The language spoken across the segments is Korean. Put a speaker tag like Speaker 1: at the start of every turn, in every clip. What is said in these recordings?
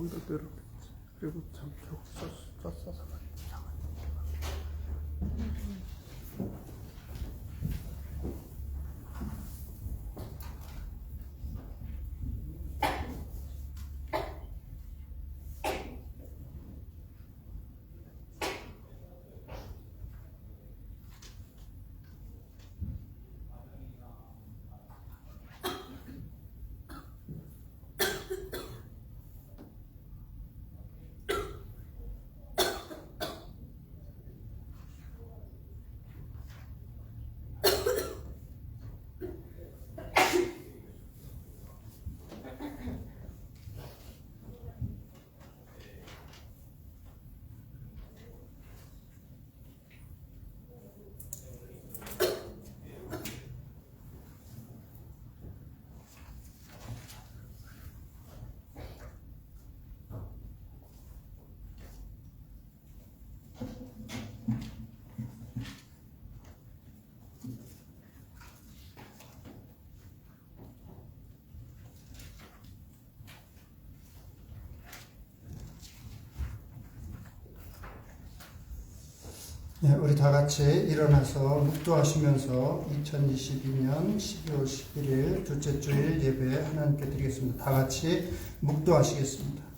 Speaker 1: 조금 더 늘어. 그리고 참 쪘어서
Speaker 2: 네, 우리 다 같이 일어나서 묵도하시면서 2022년 12월 11일 둘째 주일 예배 하나님께 드리겠습니다. 다 같이 묵도하시겠습니다.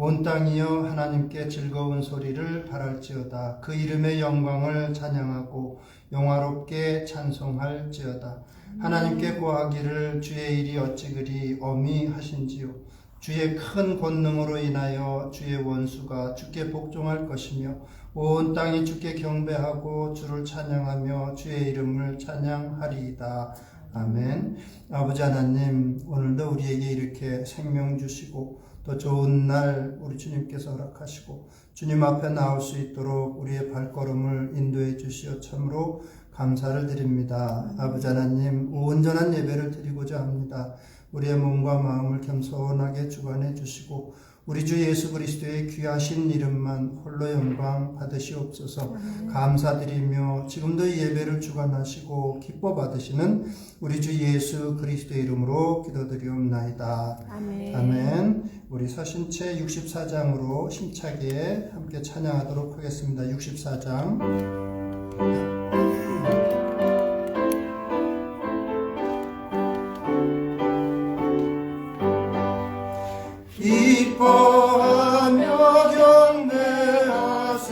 Speaker 2: 온 땅이여 하나님께 즐거운 소리를 발할지어다. 그 이름의 영광을 찬양하고 영화롭게 찬송할지어다. 하나님께 고하기를 주의 일이 어찌 그리 엄히 하신지요. 주의 큰 권능으로 인하여 주의 원수가 주께 복종할 것이며 온 땅이 주께 경배하고 주를 찬양하며 주의 이름을 찬양하리이다. 아멘. 아버지 하나님, 오늘도 우리에게 이렇게 생명 주시고 또 좋은 날 우리 주님께서 허락하시고 주님 앞에 나올 수 있도록 우리의 발걸음을 인도해 주시어 참으로 감사를 드립니다. 아버지 하나님, 온전한 예배를 드리고자 합니다. 우리의 몸과 마음을 겸손하게 주관해 주시고 우리 주 예수 그리스도의 귀하신 이름만 홀로 영광 받으시옵소서. 감사드리며 지금도 이 예배를 주관하시고 기뻐 받으시는 우리 주 예수 그리스도의 이름으로 기도드리옵나이다.
Speaker 3: 아멘.
Speaker 2: 아멘. 우리 서신체 64장으로 힘차게 함께 찬양하도록 하겠습니다. 64장. 기뻐하며 경배하세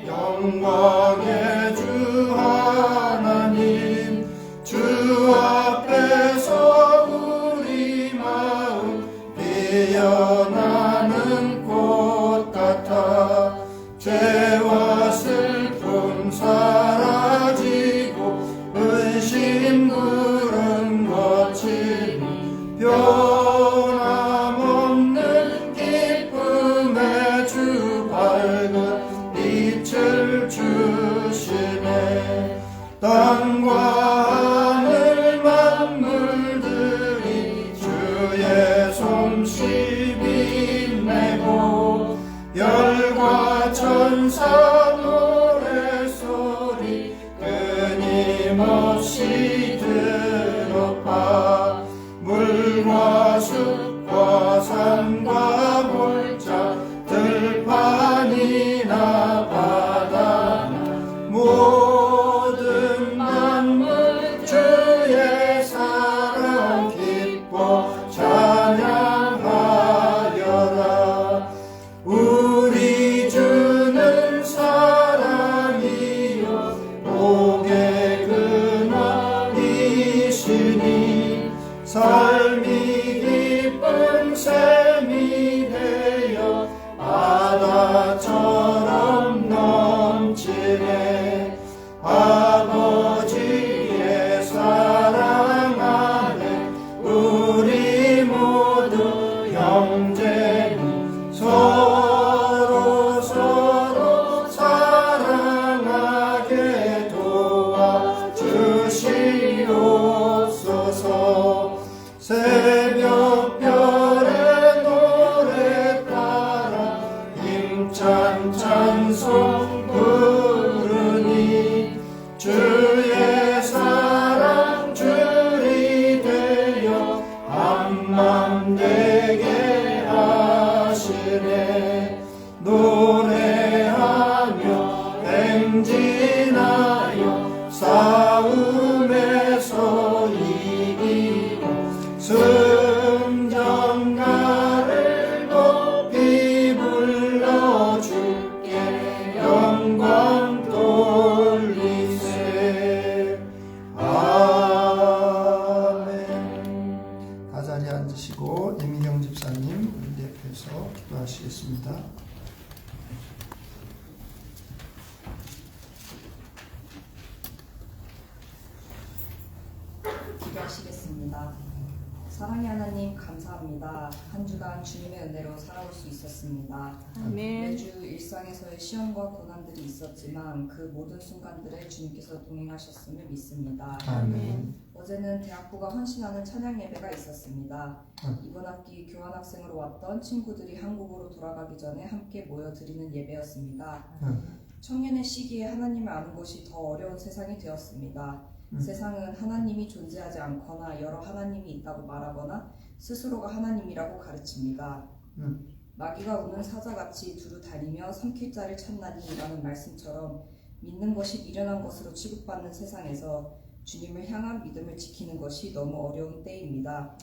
Speaker 2: 영광의 주 하나님. 주 앞에서 우리 마음 피어나는 꽃 같아 죄와 슬픔 사라지고 의심 구름 거치니 변함없는 기쁨의 주 밝은 빛을 주시네. 땅과 하늘 만물들이 주의 솜씨 빛내고 별과 천사 노래소리 끊임없이 들어봐. 물과 숲과 산과 골짜 들판이나 바다나 모든 만물 주의 사랑 기뻐 찬양하여라. 우리 주는 사랑이요 복의 근원이시니 삶이 기쁜 샘이 되어 바다처럼 넘치네. 아버지의 사랑 안에 우리 모두 형제니 서로 사랑하게 도와주시옵소서. 새벽별의 노래 따라 힘찬 찬송 드리겠습니다.
Speaker 3: 기도하시겠습니다. 사랑의 하나님 감사합니다. 한 주간 주님의 은혜로 살아올 수 있었습니다.
Speaker 4: 아멘.
Speaker 3: 매주 일상에서의 시험과 고난들이 있었지만 그 모든 순간들에 주님께서 동행하셨음을 믿습니다.
Speaker 2: 아멘.
Speaker 3: 어제는 대학부가 헌신하는 찬양 예배가 있었습니다. 이번 학기 교환학생으로 왔던 친구들이 한국으로 돌아가기 전에 함께 모여 드리는 예배였습니다. 청년의 시기에 하나님을 아는 것이 더 어려운 세상이 되었습니다. 세상은 하나님이 존재하지 않거나 여러 하나님이 있다고 말하거나 스스로가 하나님이라고 가르칩니다. 마귀가 우는 사자같이 두루 다니며 삼킬 자를 찾나니 라는 말씀처럼 믿는 것이 미련한 것으로 취급받는 세상에서 주님을 향한 믿음을 지키는 것이 너무 어려운 때입니다.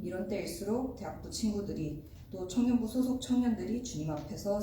Speaker 3: 이런 때일수록 대학부 친구들이 또 청년부 소속 청년들이 주님 앞에서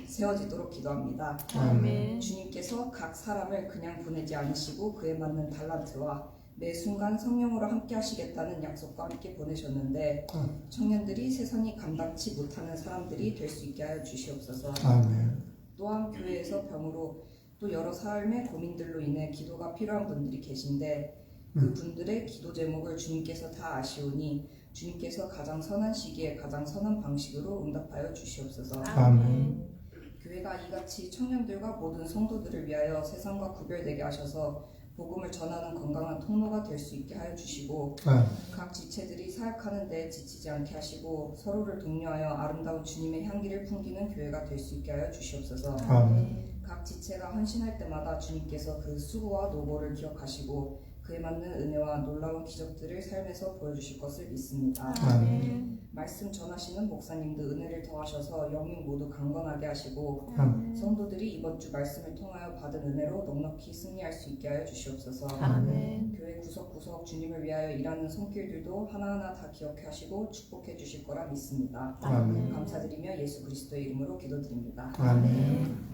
Speaker 3: 세워지도록 기도합니다.
Speaker 4: 아멘.
Speaker 3: 주님께서 각 사람을 그냥 보내지 않으시고 그에 맞는 달란트와 매 순간 성령으로 함께 하시겠다는 약속과 함께 보내셨는데 청년들이 세상이 감당치 못하는 사람들이 될 수 있게 하여 주시옵소서.
Speaker 2: 아멘.
Speaker 3: 또한 교회에서 병으로 또 여러 삶의 고민들로 인해 기도가 필요한 분들이 계신데 그 분들의 기도 제목을 주님께서 다 아시오니 주님께서 가장 선한 시기에 가장 선한 방식으로 응답하여 주시옵소서.
Speaker 2: 아멘.
Speaker 3: 교회가 이같이 청년들과 모든 성도들을 위하여 세상과 구별되게 하셔서 복음을 전하는 건강한 통로가 될 수 있게 하여 주시고 각 지체들이 사역하는 데 지치지 않게 하시고 서로를 독려하여 아름다운 주님의 향기를 풍기는 교회가 될 수 있게 하여 주시옵소서.
Speaker 2: 아멘.
Speaker 3: 각 지체가 헌신할 때마다 주님께서 그 수고와 노고를 기억하시고 그에 맞는 은혜와 놀라운 기적들을 삶에서 보여주실 것을 믿습니다.
Speaker 2: 아멘.
Speaker 3: 말씀 전하시는 목사님도 은혜를 더하셔서 영육 모두 강건하게 하시고
Speaker 2: 아멘.
Speaker 3: 성도들이 이번 주 말씀을 통하여 받은 은혜로 넉넉히 승리할 수 있게 하여 주시옵소서.
Speaker 4: 아멘.
Speaker 3: 교회 구석구석 주님을 위하여 일하는 손길들도 하나하나 다 기억해 하시고 축복해 주실 거라 믿습니다.
Speaker 2: 아멘.
Speaker 3: 감사드리며 예수 그리스도의 이름으로 기도드립니다.
Speaker 2: 아멘.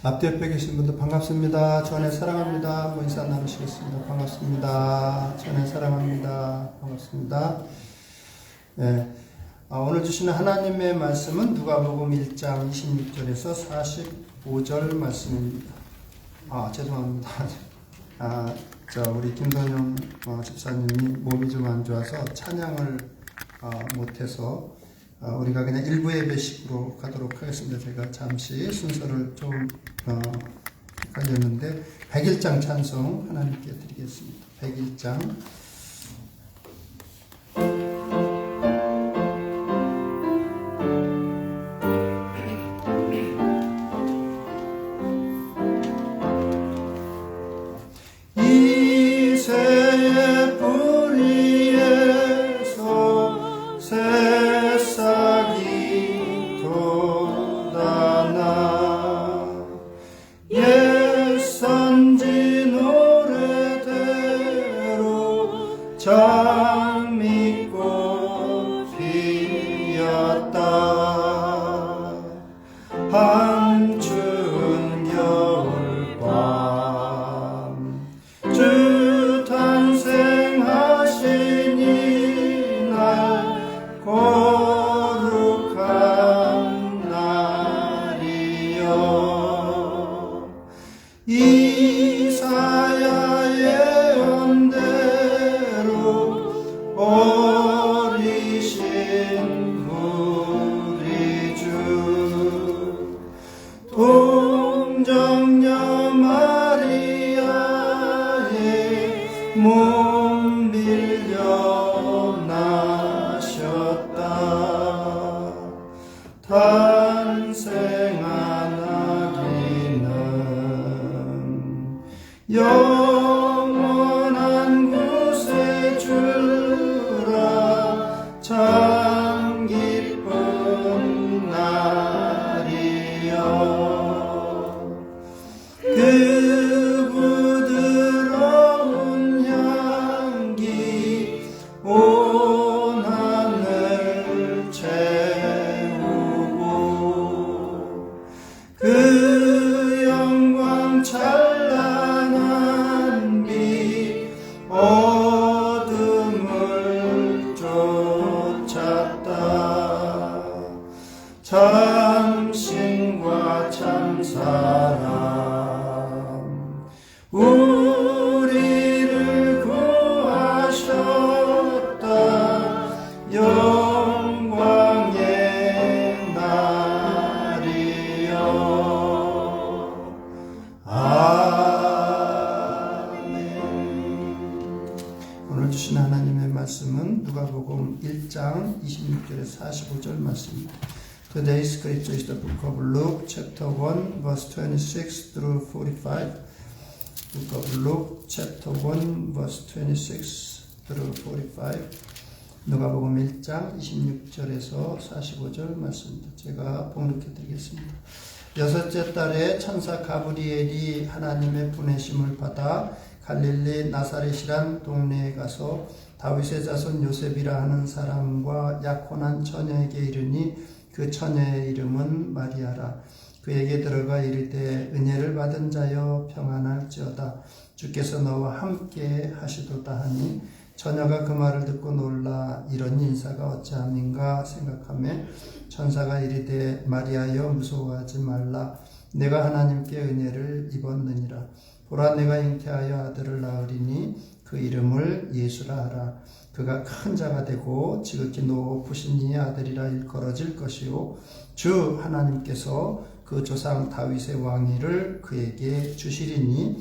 Speaker 2: 앞뒤 옆에 계신 분들 반갑습니다. 전에 사랑합니다. 뭐 인사 나누시겠습니다. 반갑습니다. 전에 사랑합니다. 반갑습니다. 네. 오늘 주시는 하나님의 말씀은 누가복음 1장 26절에서 45절 말씀입니다. 죄송합니다. 우리 김선영 집사님이 몸이 좀 안 좋아서 찬양을 못해서 우리가 그냥 일부 예배식으로 가도록 하겠습니다. 제가 잠시 순서를 좀 헷갈렸는데 101장 찬송 하나님께 드리겠습니다. 101장 이새의 뿌리에서 새싹이 돋아나 옛선지 노래대로 장미꽃 피었다. 한춘 겨울밤 주 탄생하신 이날 거룩한 날이여. 이사야 예언대로 어리신 우리 주 동정녀 마리아의 몸 빌려 나셨다. 탄생한 아기는 영원한 구세주라. 참 기쁜 날이여. 그 부드러운 향기 온 하늘 채우고 참신과 참사랑 우리를 구하셨다. 영광의 날이여. 아멘. 오늘 주신 하나님의 말씀은 누가복음 1장 26절에서 45절 말씀입니다. Today's scripture is the book of Luke, chapter 1, verse 26 through 45. Book of Luke, chapter 1, verse 26 through 45. 누가복음 1장 26절에서 45절 말씀입니다. 제가 봉독해 드리겠습니다. 여섯째 달에 천사 가브리엘이 하나님의 보내심을 받아 갈릴리 나사렛이란 동네에 가서 다윗의 자손 요셉이라 하는 사람과 약혼한 처녀에게 이르니 그 처녀의 이름은 마리아라. 그에게 들어가 이르되 은혜를 받은 자여 평안할지어다. 주께서 너와 함께 하시도다 하니 처녀가 그 말을 듣고 놀라 이런 인사가 어찌함인가 생각하며 천사가 이르되 마리아여 무서워하지 말라. 내가 하나님께 은혜를 입었느니라. 보라 내가 잉태하여 아들을 낳으리니 그 이름을 예수라 하라. 그가 큰 자가 되고 지극히 높으신 이의 아들이라 일컬어질 것이요 주 하나님께서 그 조상 다윗의 왕위를 그에게 주시리니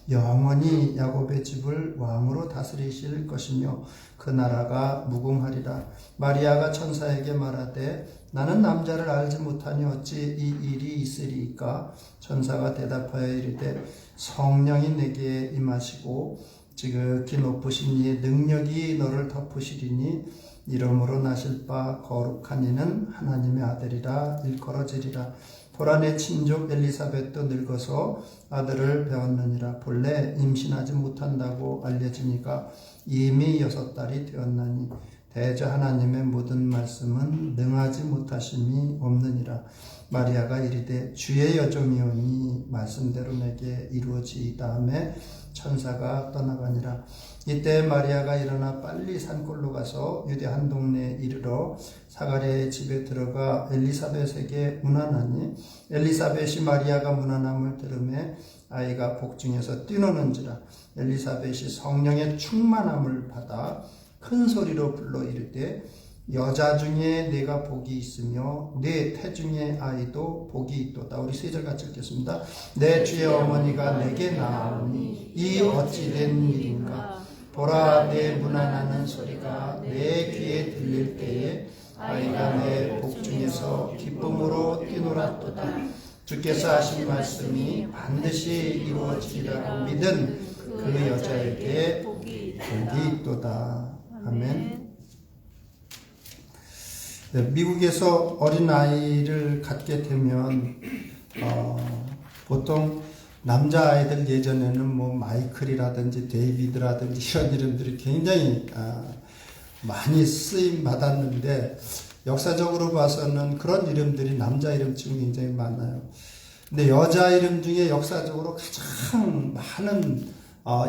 Speaker 2: 영원히 야곱의 집을 왕으로 다스리실 것이며 그 나라가 무궁하리라. 마리아가 천사에게 말하되 나는 남자를 알지 못하니 어찌 이 일이 있으리이까. 천사가 대답하여 이르되 성령이 내게 임하시고 지극히 높으신 이의 능력이 너를 덮으시리니 이름으로 나실 바 거룩한 이는 하나님의 아들이라 일컬어지리라. 보라 내 친족 엘리사벳도 늙어서 아들을 배웠느니라. 본래 임신하지 못한다고 알려지니까 이미 6달이 되었나니 대저 하나님의 모든 말씀은 능하지 못하심이 없느니라. 마리아가 이르되 주의 여종이오니 말씀대로 내게 이루어지이다 하며 천사가 떠나가니라. 이때 마리아가 일어나 빨리 산골로 가서 유대 한 동네에 이르러 사가랴의 집에 들어가 엘리사벳에게 문안하니 엘리사벳이 마리아가 문안함을 들으매 아이가 복중에서 뛰노는지라. 엘리사벳이 성령의 충만함을 받아 큰 소리로 불러 이르되 여자 중에 내가 복이 있으며 내 태중의 아이도 복이 있도다. 우리 3절 같이 읽겠습니다. 내 주의 어머니가 내게 나오니 이 어찌된 일인가. 보라 내 문안하는 소리가 내 귀에 들릴 때에 아이가 내 복중에서 기쁨으로 뛰놀았도다. 주께서 하신 말씀이 반드시 이루어지리라고 믿은 그 여자에게 복이 있도다. 아멘. 미국에서 어린아이를 갖게 되면 보통 남자아이들 예전에는 뭐 마이클이라든지 데이비드라든지 이런 이름들이 굉장히 많이 쓰임 받았는데 역사적으로 봐서는 그런 이름들이 남자 이름쯤 굉장히 많아요. 근데 여자 이름 중에 역사적으로 가장 많은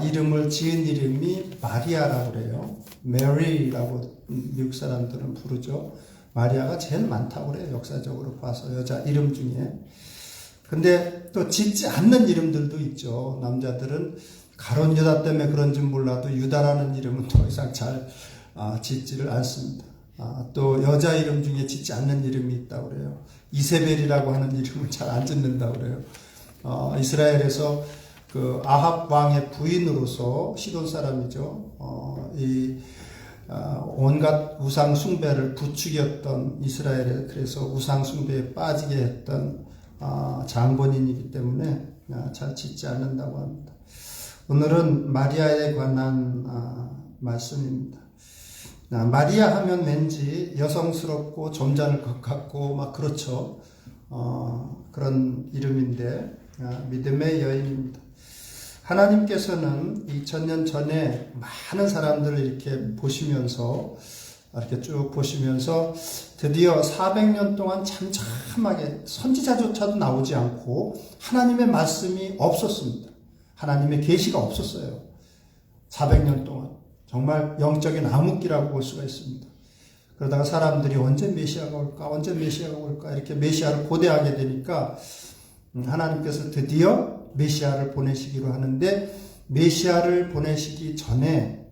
Speaker 2: 이름을 지은 이름이 마리아라고 그래요. 메리라고 미국 사람들은 부르죠. 마리아가 제일 많다고 그래요. 역사적으로 봐서 여자 이름 중에. 근데 또 짓지 않는 이름들도 있죠. 남자들은 가론 유다 때문에 그런지 몰라도 유다라는 이름은 더 이상 잘 짓지를 않습니다. 또 여자 이름 중에 짓지 않는 이름이 있다고 그래요. 이세벨이라고 하는 이름을 잘 안 짓는다고 그래요. 이스라엘에서 그 아합 왕의 부인으로서 시돈 사람이죠. 온갖 우상 숭배를 부추겼던 이스라엘에 그래서 우상 숭배에 빠지게 했던 장본인이기 때문에 잘 짓지 않는다고 합니다. 오늘은 마리아에 관한 말씀입니다. 마리아 하면 왠지 여성스럽고 점잖을 것 같고 막 그렇죠. 그런 이름인데 믿음의 여인입니다. 하나님께서는 2000년 전에 많은 사람들을 이렇게 보시면서 이렇게 쭉 보시면서 드디어 400년 동안 잠잠하게 선지자조차도 나오지 않고 하나님의 말씀이 없었습니다. 하나님의 계시가 없었어요. 400년 동안. 정말 영적인 암흑기라고 볼 수가 있습니다. 그러다가 사람들이 언제 메시아가 올까, 언제 메시아가 올까 이렇게 메시아를 고대하게 되니까 하나님께서 드디어 메시아를 보내시기로 하는데, 메시아를 보내시기 전에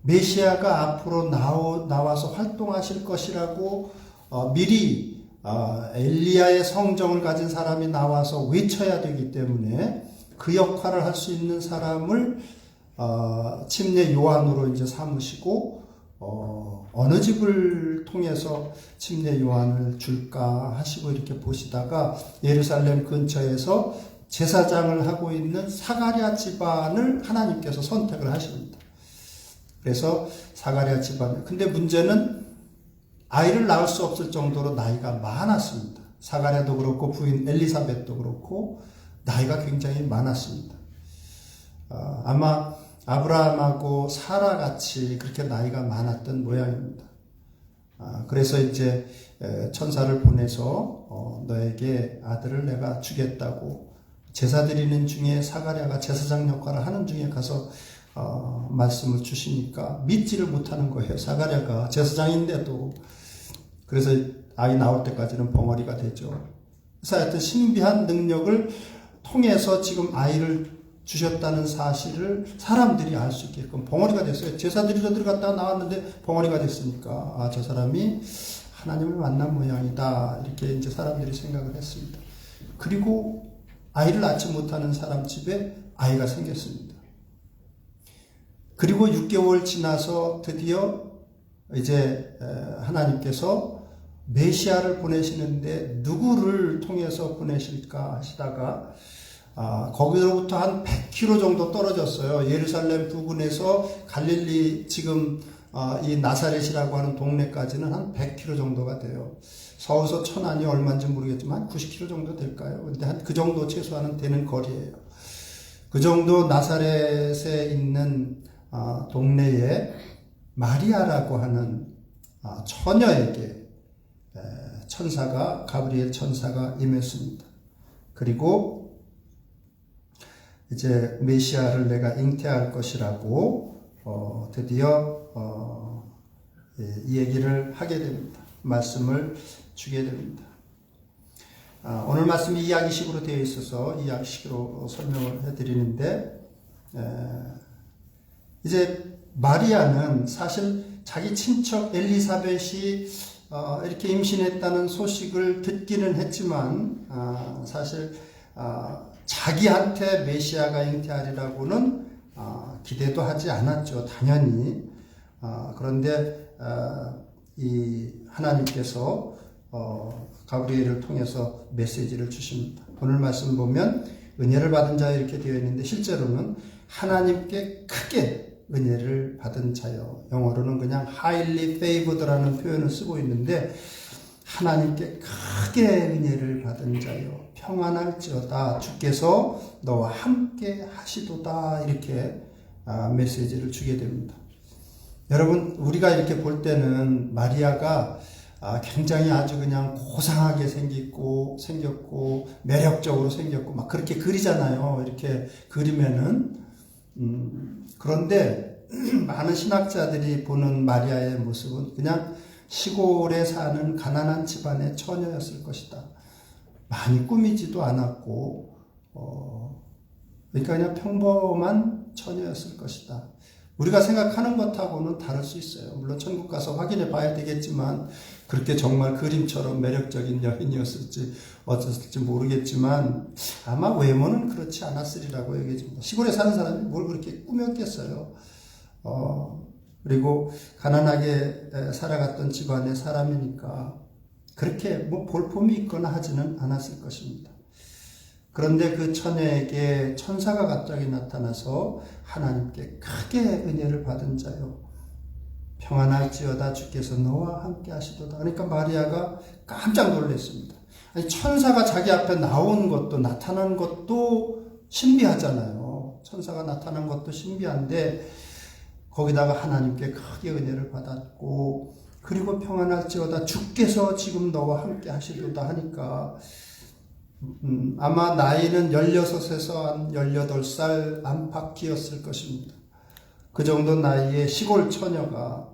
Speaker 2: 메시아가 앞으로 나와서 활동하실 것이라고 미리 엘리야의 성정을 가진 사람이 나와서 외쳐야 되기 때문에 그 역할을 할 수 있는 사람을 침례 요한으로 이제 삼으시고, 어느 집을 통해서 침례 요한을 줄까 하시고 이렇게 보시다가 예루살렘 근처에서 제사장을 하고 있는 사가랴 집안을 하나님께서 선택을 하십니다. 그래서 사가랴 집안. 근데 문제는 아이를 낳을 수 없을 정도로 나이가 많았습니다. 사가랴도 그렇고 부인 엘리사벳도 그렇고 나이가 굉장히 많았습니다. 아마 아브라함하고 사라 같이 그렇게 나이가 많았던 모양입니다. 그래서 이제 천사를 보내서 너에게 아들을 내가 주겠다고, 제사 드리는 중에 사가랴가 제사장 역할을 하는 중에 가서 말씀을 주시니까 믿지를 못하는 거예요. 사가랴가 제사장인데도. 그래서 아이 나올 때까지는 벙어리가 되죠. 그래서 하여튼 신비한 능력을 통해서 지금 아이를 주셨다는 사실을 사람들이 알 수 있게끔 벙어리가 됐어요. 제사 드리러 들어갔다가 나왔는데 벙어리가 됐으니까 저 사람이 하나님을 만난 모양이다, 이렇게 이제 사람들이 생각을 했습니다. 그리고 아이를 낳지 못하는 사람 집에 아이가 생겼습니다. 그리고 6개월 지나서 드디어 이제 하나님께서 메시아를 보내시는데 누구를 통해서 보내실까 하시다가 거기로부터 한 100km 정도 떨어졌어요. 예루살렘 부근에서 갈릴리 지금 이 나사렛이라고 하는 동네까지는 한 100km 정도가 돼요. 서울서 천안이 얼마인지 모르겠지만 한 90km 정도 될까요? 근데 한 그 정도 최소한은 되는 거리예요. 그 정도 나사렛에 있는 동네에 마리아라고 하는 처녀에게 천사가, 가브리엘 천사가 임했습니다. 그리고 이제 메시아를 내가 잉태할 것이라고 드디어 이 얘기를 하게 됩니다. 말씀을 주게 됩니다. 오늘 말씀이 이야기식으로 되어 있어서 이야기식으로 설명을 해드리는데, 이제 마리아는 사실 자기 친척 엘리사벳이 이렇게 임신했다는 소식을 듣기는 했지만 사실 자기한테 메시아가 잉태하리라고는 기대도 하지 않았죠. 당연히. 그런데 이 하나님께서 가브리엘을 통해서 메시지를 주십니다. 오늘 말씀 보면 은혜를 받은 자 이렇게 되어 있는데, 실제로는 하나님께 크게 은혜를 받은 자요. 영어로는 그냥 highly favored라는 표현을 쓰고 있는데, 하나님께 크게 은혜를 받은 자요, 평안할지어다, 주께서 너와 함께 하시도다, 이렇게 메시지를 주게 됩니다. 여러분, 우리가 이렇게 볼 때는 마리아가 굉장히 아주 그냥 고상하게 생겼고 매력적으로 생겼고 막 그렇게 그리잖아요. 이렇게 그리면은 그런데 많은 신학자들이 보는 마리아의 모습은 그냥 시골에 사는 가난한 집안의 처녀였을 것이다. 많이 꾸미지도 않았고 그러니까 그냥 평범한 처녀였을 것이다. 우리가 생각하는 것하고는 다를 수 있어요. 물론 천국 가서 확인해 봐야 되겠지만 그렇게 정말 그림처럼 매력적인 여인이었을지 어쩌을지 모르겠지만 아마 외모는 그렇지 않았으리라고 얘기해줍니다. 시골에 사는 사람이 뭘 그렇게 꾸몄겠어요. 그리고 가난하게 살아갔던 집안의 사람이니까 그렇게 뭐 볼품이 있거나 하지는 않았을 것입니다. 그런데 그 처녀에게 천사가 갑자기 나타나서 하나님께 크게 은혜를 받은 자요, 평안할지어다, 주께서 너와 함께 하시도다. 그러니까 마리아가 깜짝 놀랐습니다. 아니, 천사가 자기 앞에 나온 것도, 나타난 것도 신비하잖아요. 천사가 나타난 것도 신비한데 거기다가 하나님께 크게 은혜를 받았고, 그리고 평안할지어다, 주께서 지금 너와 함께 하시도다 하니까 아마 나이는 16에서 한 18살 안팎이었을 것입니다. 그 정도 나이의 시골 처녀가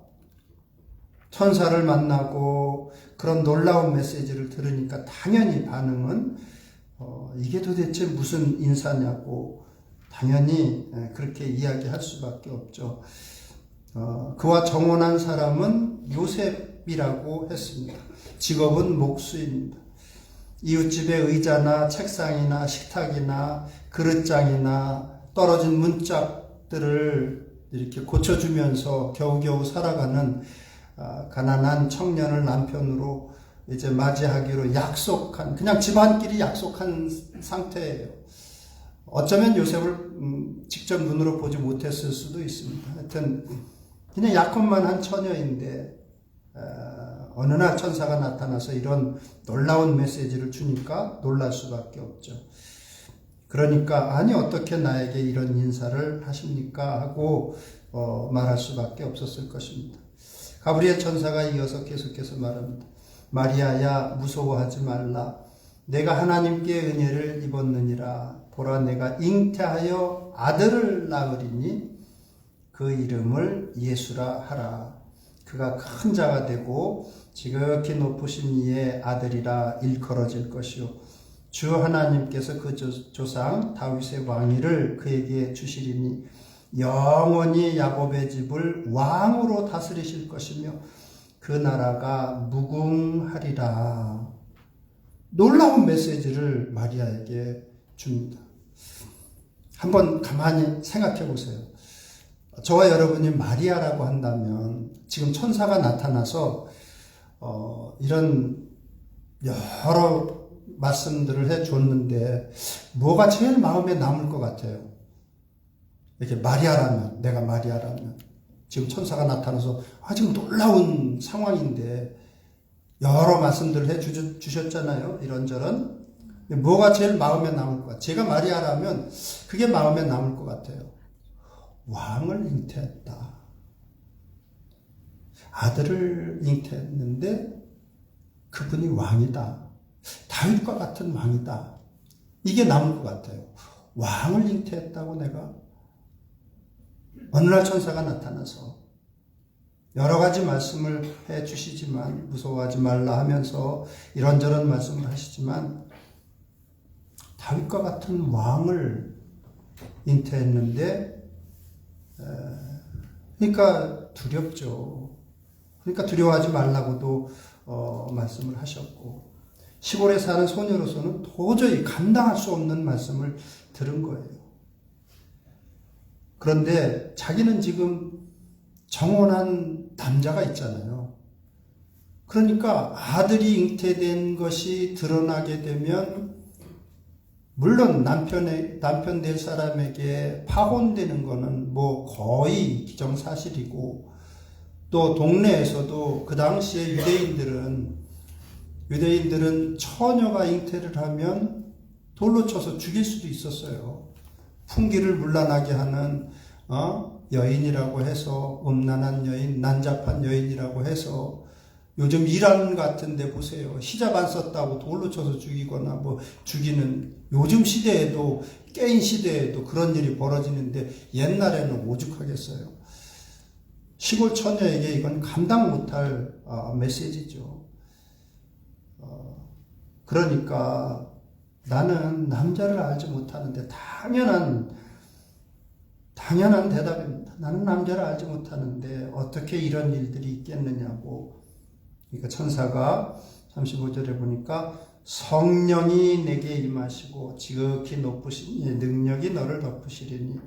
Speaker 2: 천사를 만나고 그런 놀라운 메시지를 들으니까 당연히 반응은 이게 도대체 무슨 인사냐고 당연히 그렇게 이야기할 수밖에 없죠. 그와 정혼한 사람은 요셉이라고 했습니다. 직업은 목수입니다. 이웃집의 의자나 책상이나 식탁이나 그릇장이나 떨어진 문짝들을 이렇게 고쳐주면서 겨우겨우 살아가는 가난한 청년을 남편으로 이제 맞이하기로 약속한, 그냥 집안끼리 약속한 상태예요. 어쩌면 요셉을 직접 눈으로 보지 못했을 수도 있습니다. 하여튼 그냥 약혼만 처녀인데 어느 날 천사가 나타나서 이런 놀라운 메시지를 주니까 놀랄 수밖에 없죠. 그러니까 아니 어떻게 나에게 이런 인사를 하십니까? 하고 말할 수밖에 없었을 것입니다. 가브리엘 천사가 이어서 계속해서 말합니다. 마리아야 무서워하지 말라. 내가 하나님께 은혜를 입었느니라. 보라 내가 잉태하여 아들을 낳으리니 그 이름을 예수라 하라. 그가 큰 자가 되고 지극히 높으신 이의 아들이라 일컬어질 것이요 주 하나님께서 그 조상 다윗의 왕위를 그에게 주시리니 영원히 야곱의 집을 왕으로 다스리실 것이며 그 나라가 무궁하리라. 놀라운 메시지를 마리아에게 줍니다. 한번 가만히 생각해 보세요. 저와 여러분이 마리아라고 한다면 지금 천사가 나타나서 이런 여러 말씀들을 해줬는데 뭐가 제일 마음에 남을 것 같아요? 이렇게 마리아라면, 내가 마리아라면 지금 천사가 나타나서 지금 놀라운 상황인데 여러 말씀들을 해주셨잖아요. 이런저런. 뭐가 제일 마음에 남을 것 같아요? 제가 마리아라면 그게 마음에 남을 것 같아요. 왕을 잉태했다. 아들을 잉태했는데 그분이 왕이다. 다윗과 같은 왕이다. 이게 남을 것 같아요. 왕을 잉태했다고 내가? 어느 날 천사가 나타나서 여러 가지 말씀을 해 주시지만 무서워하지 말라 하면서 이런저런 말씀을 하시지만 다윗과 같은 왕을 잉태했는데 그러니까 두렵죠. 그러니까 두려워하지 말라고도 말씀을 하셨고 시골에 사는 소녀로서는 도저히 감당할 수 없는 말씀을 들은 거예요. 그런데 자기는 지금 정혼한 남자가 있잖아요. 그러니까 아들이 잉태된 것이 드러나게 되면 물론 남편 될 사람에게 파혼되는 거는 뭐 거의 기정사실이고 또 동네에서도 그 당시에 유대인들은 처녀가 잉태를 하면 돌로 쳐서 죽일 수도 있었어요. 풍기를 문란하게 하는 여인이라고 해서 음란한 여인, 난잡한 여인이라고 해서 요즘 이란 같은 데 보세요. 히잡 안 썼다고 돌로 쳐서 죽이거나 뭐 죽이는 요즘 시대에도 깨인 시대에도 그런 일이 벌어지는데 옛날에는 오죽하겠어요. 시골 처녀에게 이건 감당 못할 메시지죠. 그러니까 나는 남자를 알지 못하는데 당연한 대답입니다. 나는 남자를 알지 못하는데 어떻게 이런 일들이 있겠느냐고. 그러니까 천사가 35절에 보니까 성령이 내게 임하시고 지극히 높으신 이의 능력이 너를 덮으시리니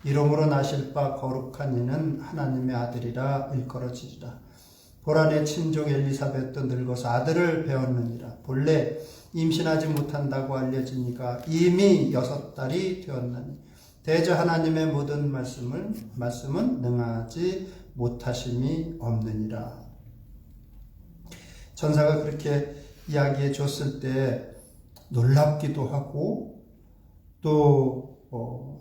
Speaker 2: 이름으로 나실 바 거룩한 이는 하나님의 아들이라 일컬어지리라. 보라 내 친족 엘리사벳도 늙어서 아들을 배웠느니라. 본래 임신하지 못한다고 알려진 이가 이미 6달이 되었나니 대저 하나님의 모든 말씀은 능하지 못하심이 없느니라. 천사가 그렇게 이야기해 줬을 때 놀랍기도 하고 또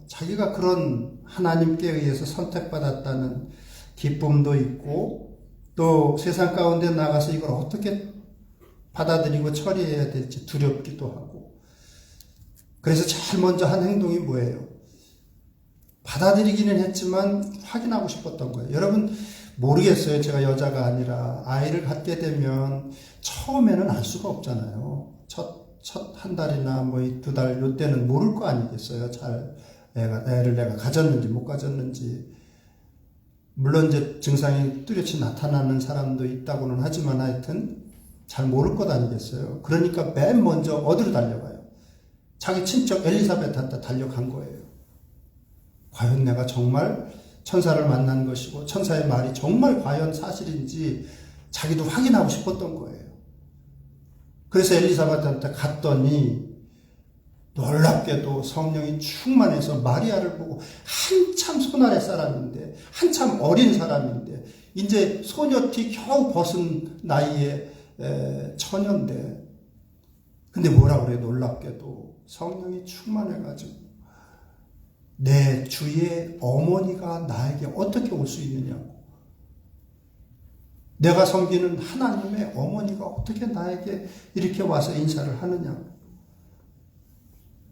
Speaker 2: 자기가 그런 하나님께 의해서 선택받았다는 기쁨도 있고 또 세상 가운데 나가서 이걸 어떻게 받아들이고 처리해야 될지 두렵기도 하고 그래서 제일 먼저 한 행동이 뭐예요? 받아들이기는 했지만 확인하고 싶었던 거예요. 여러분 모르겠어요. 제가 여자가 아니라 아이를 갖게 되면 처음에는 알 수가 없잖아요. 첫 한 달이나 뭐 2달 요때는 모를 거 아니겠어요. 잘 애를 내가 가졌는지 못 가졌는지. 물론 이제 증상이 뚜렷이 나타나는 사람도 있다고는 하지만 하여튼 잘 모를 것 아니겠어요. 그러니까 맨 먼저 어디로 달려가요? 자기 친척 엘리사벳한테 달려간 거예요. 과연 내가 정말 천사를 만난 것이고 천사의 말이 정말 과연 사실인지 자기도 확인하고 싶었던 거예요. 그래서 엘리사벳한테 갔더니 놀랍게도 성령이 충만해서 마리아를 보고 한참 손아래 사람인데 한참 어린 사람인데 이제 소녀티 겨우 벗은 나이에 처녀인데 근데 뭐라 그래요? 놀랍게도 성령이 충만해가지고 내 주의 어머니가 나에게 어떻게 올 수 있느냐고. 내가 섬기는 하나님의 어머니가 어떻게 나에게 이렇게 와서 인사를 하느냐고.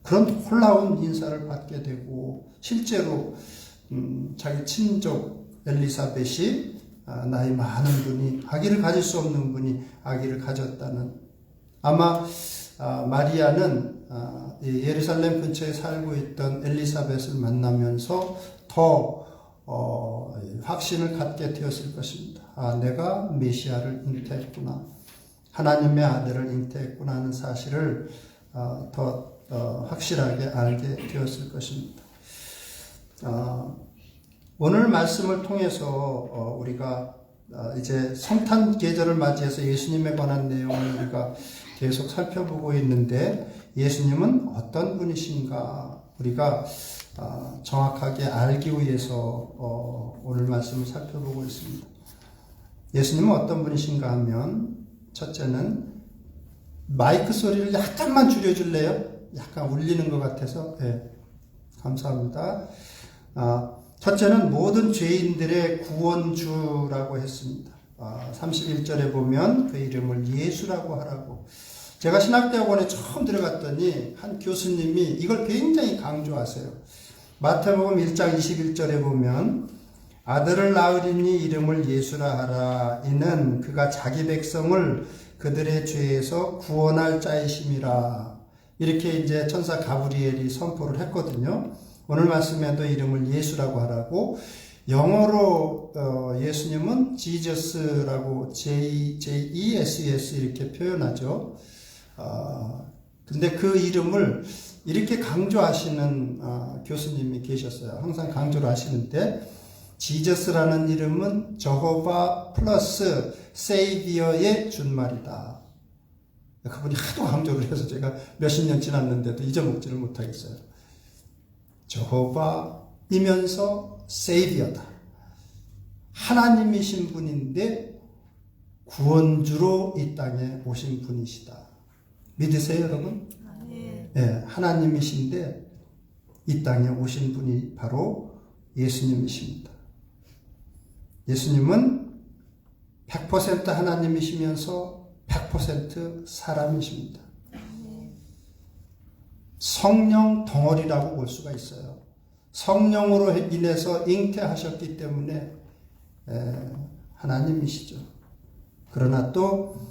Speaker 2: 그런 놀라운 인사를 받게 되고 실제로 자기 친족 엘리사벳이 나이 많은 분이 아기를 가질 수 없는 분이 아기를 가졌다는 아마 마리아는 예루살렘 근처에 살고 있던 엘리사벳을 만나면서 더 확신을 갖게 되었을 것입니다. 내가 메시아를 잉태했구나. 하나님의 아들을 잉태했구나 하는 사실을 더 확실하게 알게 되었을 것입니다. 오늘 말씀을 통해서 우리가 이제 성탄 계절을 맞이해서 예수님에 관한 내용을 우리가 계속 살펴보고 있는데 예수님은 어떤 분이신가 우리가 정확하게 알기 위해서 오늘 말씀을 살펴보고 있습니다. 예수님은 어떤 분이신가 하면 첫째는 마이크 소리를 약간만 줄여줄래요? 약간 울리는 것 같아서 네, 감사합니다. 첫째는 모든 죄인들의 구원주라고 했습니다. 31절에 보면 그 이름을 예수라고 하라고. 제가 신학대학원에 처음 들어갔더니 한 교수님이 이걸 굉장히 강조하세요. 마태복음 1장 21절에 보면 아들을 낳으리니 이름을 예수라 하라. 이는 그가 자기 백성을 그들의 죄에서 구원할 자이심이라. 이렇게 이제 천사 가브리엘이 선포를 했거든요. 오늘 말씀에도 이름을 예수라고 하라고. 영어로 예수님은 지저스라고 J-E-S-S 이렇게 표현하죠. 근데 그 이름을 이렇게 강조하시는 교수님이 계셨어요. 항상 강조를 하시는데 지저스라는 이름은 저호바 플러스 세이비어의 준말이다. 그분이 하도 강조를 해서 제가 몇십 년 지났는데도 잊어먹지를 못하겠어요. 저호바이면서 세이비어다. 하나님이신 분인데 구원주로 이 땅에 오신 분이시다. 믿으세요, 여러분? 네, 하나님이신데 이 땅에 오신 분이 바로 예수님이십니다. 예수님은 100% 하나님이시면서 100% 사람이십니다. 성령 덩어리라고 볼 수가 있어요. 성령으로 인해서 잉태하셨기 때문에 하나님이시죠. 그러나 또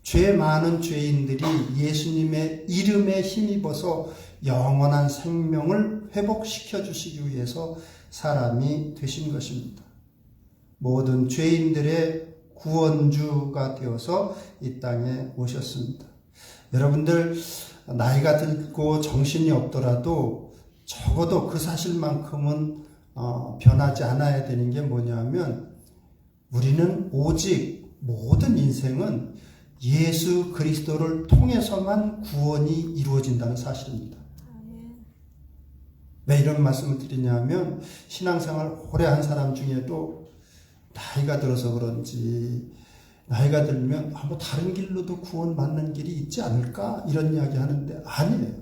Speaker 2: 죄 많은 죄인들이 예수님의 이름에 힘입어서 영원한 생명을 회복시켜 주시기 위해서 사람이 되신 것입니다. 모든 죄인들의 구원주가 되어서 이 땅에 오셨습니다. 여러분들 나이가 들고 정신이 없더라도 적어도 그 사실만큼은 변하지 않아야 되는 게 뭐냐면 우리는 오직 모든 인생은 예수 그리스도를 통해서만 구원이 이루어진다는 사실입니다. 왜 이런 말씀을 드리냐면 신앙생활 오래 한 사람 중에도 나이가 들어서 그런지 나이가 들면 뭐 다른 길로도 구원받는 길이 있지 않을까 이런 이야기 하는데 아니에요.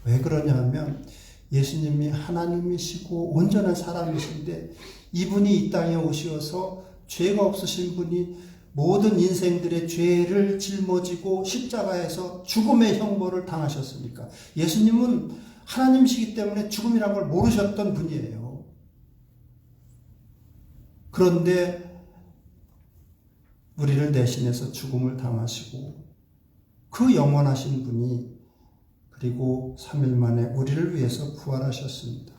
Speaker 2: 왜 그러냐면 예수님이 하나님이시고 온전한 사람이신데 이분이 이 땅에 오셔서 죄가 없으신 분이 모든 인생들의 죄를 짊어지고 십자가에서 죽음의 형벌을 당하셨으니까 예수님은 하나님이시기 때문에 죽음이란 걸 모르셨던 분이에요. 그런데 우리를 대신해서 죽음을 당하시고 그 영원하신 분이 그리고 3일 만에 우리를 위해서 부활하셨습니다.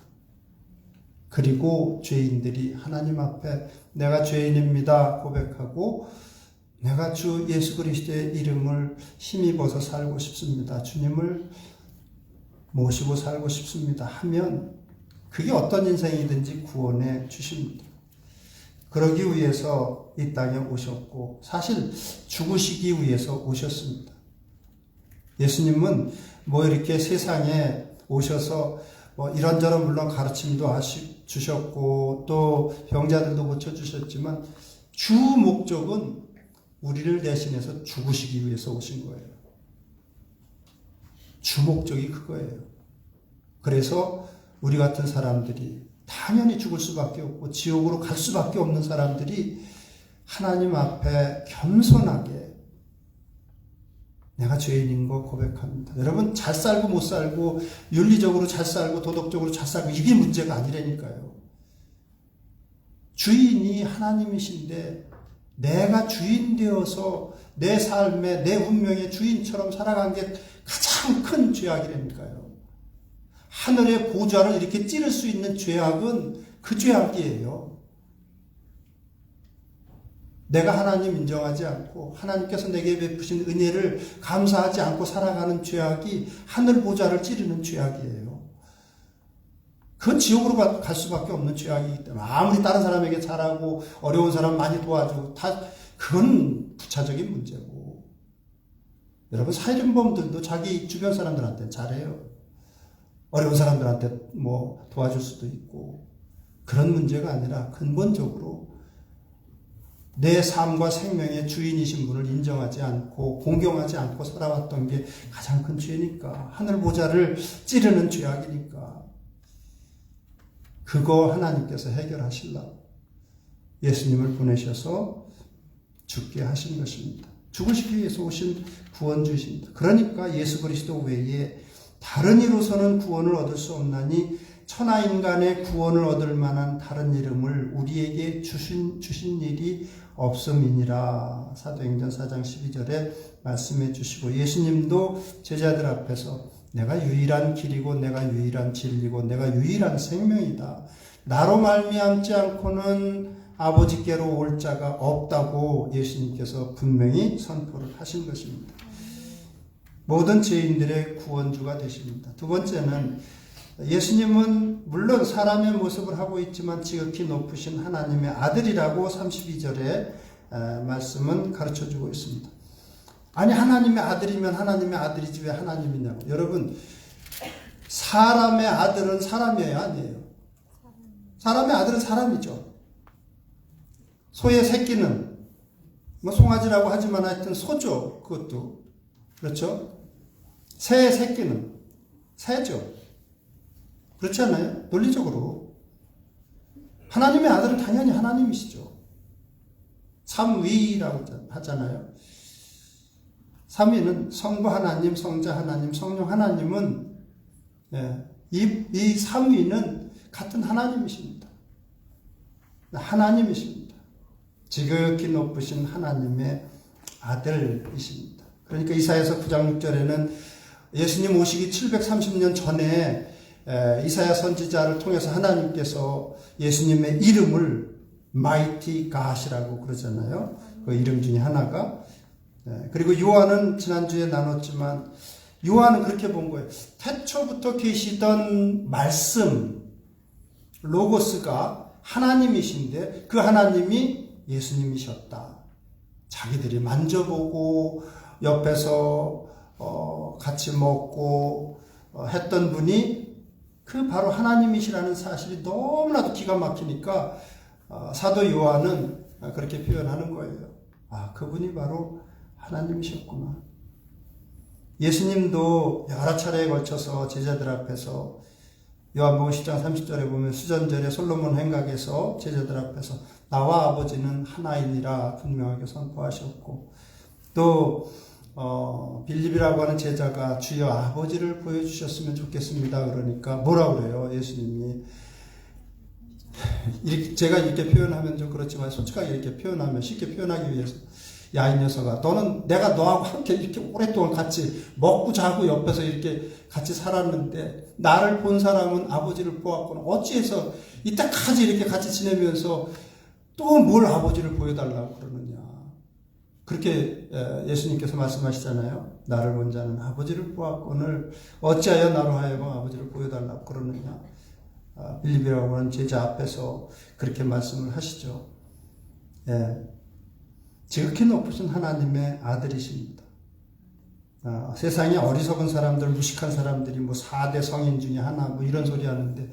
Speaker 2: 그리고 죄인들이 하나님 앞에 내가 죄인입니다 고백하고 내가 주 예수 그리스도의 이름을 힘입어서 살고 싶습니다. 주님을 모시고 살고 싶습니다 하면 그게 어떤 인생이든지 구원해 주십니다. 그러기 위해서 이 땅에 오셨고 사실 죽으시기 위해서 오셨습니다. 예수님은 뭐 이렇게 세상에 오셔서 뭐 이런저런 물론 가르침도 주셨고 또 병자들도 고쳐주셨지만 주 목적은 우리를 대신해서 죽으시기 위해서 오신 거예요. 주 목적이 그거예요. 그래서 우리 같은 사람들이 당연히 죽을 수밖에 없고 지옥으로 갈 수밖에 없는 사람들이 하나님 앞에 겸손하게 내가 죄인인 거 고백합니다. 여러분 잘 살고 못 살고 윤리적으로 잘 살고 도덕적으로 잘 살고 이게 문제가 아니라니까요. 주인이 하나님이신데 내가 주인 되어서 내 삶에 내 운명의 주인처럼 살아간 게 가장 큰 죄악이라니까요. 하늘의 보좌를 이렇게 찌를 수 있는 죄악은 그 죄악이에요. 내가 하나님 인정하지 않고 하나님께서 내게 베푸신 은혜를 감사하지 않고 살아가는 죄악이 하늘 보좌를 찌르는 죄악이에요. 그건 지옥으로 갈 수밖에 없는 죄악이기 때문에 아무리 다른 사람에게 잘하고 어려운 사람 많이 도와주고 그건 부차적인 문제고 여러분 살인범들도 자기 주변 사람들한테 잘해요. 어려운 사람들한테 뭐 도와줄 수도 있고 그런 문제가 아니라 근본적으로 내 삶과 생명의 주인이신 분을 인정하지 않고 공경하지 않고 살아왔던 게 가장 큰 죄니까 하늘 보좌를 찌르는 죄악이니까 그거 하나님께서 해결하시려고 예수님을 보내셔서 죽게 하신 것입니다. 죽으시기 위해서 오신 구원주이십니다. 그러니까 예수 그리스도 외에 다른 이로서는 구원을 얻을 수 없나니 천하인간의 구원을 얻을 만한 다른 이름을 우리에게 주신 일이 없음이니라. 사도행전 4장 12절에 말씀해 주시고 예수님도 제자들 앞에서 내가 유일한 길이고 내가 유일한 진리고 내가 유일한 생명이다. 나로 말미암지 않고는 아버지께로 올 자가 없다고 예수님께서 분명히 선포를 하신 것입니다. 모든 죄인들의 구원주가 되십니다. 두 번째는 예수님은 물론 사람의 모습을 하고 있지만 지극히 높으신 하나님의 아들이라고 32절에 말씀은 가르쳐주고 있습니다. 아니 하나님의 아들이면 하나님의 아들이지 왜 하나님이냐고. 여러분 사람의 아들은 사람이에요 아니에요? 사람의 아들은 사람이죠. 소의 새끼는 뭐 송아지라고 하지만 하여튼 소죠. 그것도 그렇죠. 새의 새끼는 새죠. 그렇지 않나요? 논리적으로 하나님의 아들은 당연히 하나님이시죠. 삼위라고 하잖아요. 삼위는 성부 하나님, 성자 하나님, 성령 하나님은 이 삼위는 같은 하나님이십니다. 하나님이십니다. 지극히 높으신 하나님의 아들이십니다. 그러니까 이사야서 9장 6절에는 예수님 오시기 730년 전에 이사야 선지자를 통해서 하나님께서 예수님의 이름을 Mighty God이라고 그러잖아요. 그 이름 중에 하나가. 그리고 요한은 지난주에 나눴지만 요한은 그렇게 본 거예요. 태초부터 계시던 말씀 로고스가 하나님이신데 그 하나님이 예수님이셨다. 자기들이 만져보고 옆에서 같이 먹고 했던 분이 그 바로 하나님이시라는 사실이 너무나도 기가 막히니까 사도 요한은 그렇게 표현하는 거예요. 아, 그분이 바로 하나님이셨구나. 예수님도 여러 차례에 걸쳐서 제자들 앞에서 요한복음 10장 30절에 보면 수전절에 솔로몬 행각에서 제자들 앞에서 나와 아버지는 하나이니라 분명하게 선포하셨고 또 빌립이라고 하는 제자가 주여 아버지를 보여주셨으면 좋겠습니다. 그러니까 뭐라고 그래요? 예수님이 이렇게 제가 이렇게 표현하면 좀 그렇지만 솔직하게 이렇게 표현하면 쉽게 표현하기 위해서 야, 이 녀석아, 너는 내가 너하고 함께 이렇게 오랫동안 같이 먹고 자고 옆에서 이렇게 같이 살았는데 나를 본 사람은 아버지를 보았거나 어찌해서 이때까지 이렇게 같이 지내면서 또 뭘 아버지를 보여달라고 그러느냐. 그렇게 예수님께서 말씀하시잖아요. 나를 본 자는 아버지를 보았거늘 어찌하여 나로 하여금 아버지를 보여달라고 그러느냐. 빌립이라고 하는 제자 앞에서 그렇게 말씀을 하시죠. 예. 지극히 높으신 하나님의 아들이십니다. 세상에 어리석은 사람들, 무식한 사람들이 뭐 4대 성인 중에 하나 뭐 이런 소리 하는데,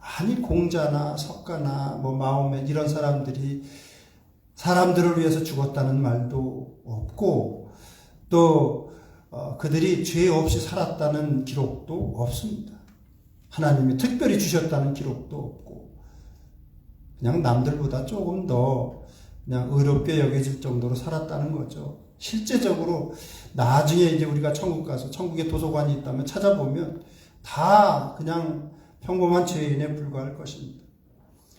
Speaker 2: 아니 공자나 석가나 뭐 마호멧 이런 사람들이 사람들을 위해서 죽었다는 말도 없고, 또 그들이 죄 없이 살았다는 기록도 없습니다. 하나님이 특별히 주셨다는 기록도 없고, 그냥 남들보다 조금 더 그냥 의롭게 여겨질 정도로 살았다는 거죠. 실제적으로 나중에 이제 우리가 천국 가서 천국에 도서관이 있다면 찾아보면 다 그냥 평범한 죄인에 불과할 것입니다.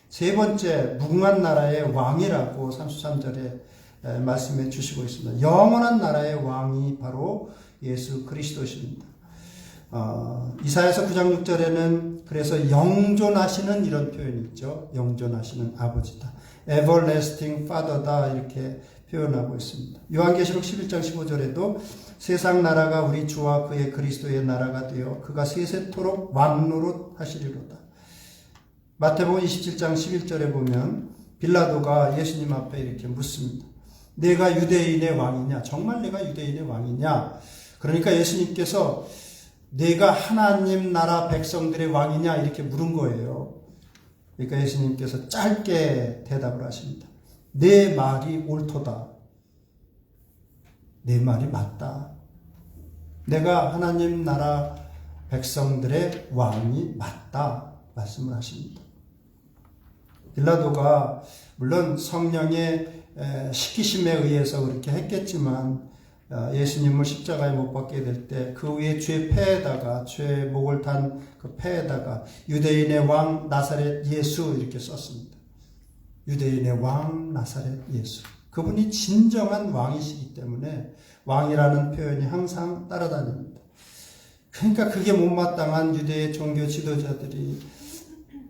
Speaker 2: 세 번째, 무궁한 나라의 왕이라고 33절에 말씀해 주시고 있습니다. 영원한 나라의 왕이 바로 예수 그리스도십니다. 이사야서 9장 6절에는 그래서 영존하시는 이런 표현이 있죠. 영존하시는 아버지다. everlasting father다 이렇게 표현하고 있습니다. 요한계시록 11장 15절에도 세상 나라가 우리 주와 그의 그리스도의 나라가 되어 그가 세세토록 왕노릇 하시리로다. 마태복음 27장 11절에 보면 빌라도가 예수님 앞에 이렇게 묻습니다. 내가 유대인의 왕이냐? 정말 내가 유대인의 왕이냐? 그러니까 예수님께서 내가 하나님 나라 백성들의 왕이냐? 이렇게 물은 거예요. 그러니까 예수님께서 짧게 대답을 하십니다. 내 말이 옳도다. 내 말이 맞다. 내가 하나님 나라 백성들의 왕이 맞다. 말씀을 하십니다. 빌라도가 물론 성령의 시키심에 의해서 그렇게 했겠지만 예수님을 십자가에 못 박게 될 때 그 위에 죄 패에다가 죄 목을 탄 그 패에다가 유대인의 왕 나사렛 예수 이렇게 썼습니다. 유대인의 왕 나사렛 예수. 그분이 진정한 왕이시기 때문에 왕이라는 표현이 항상 따라다닙니다. 그러니까 그게 못마땅한 유대의 종교 지도자들이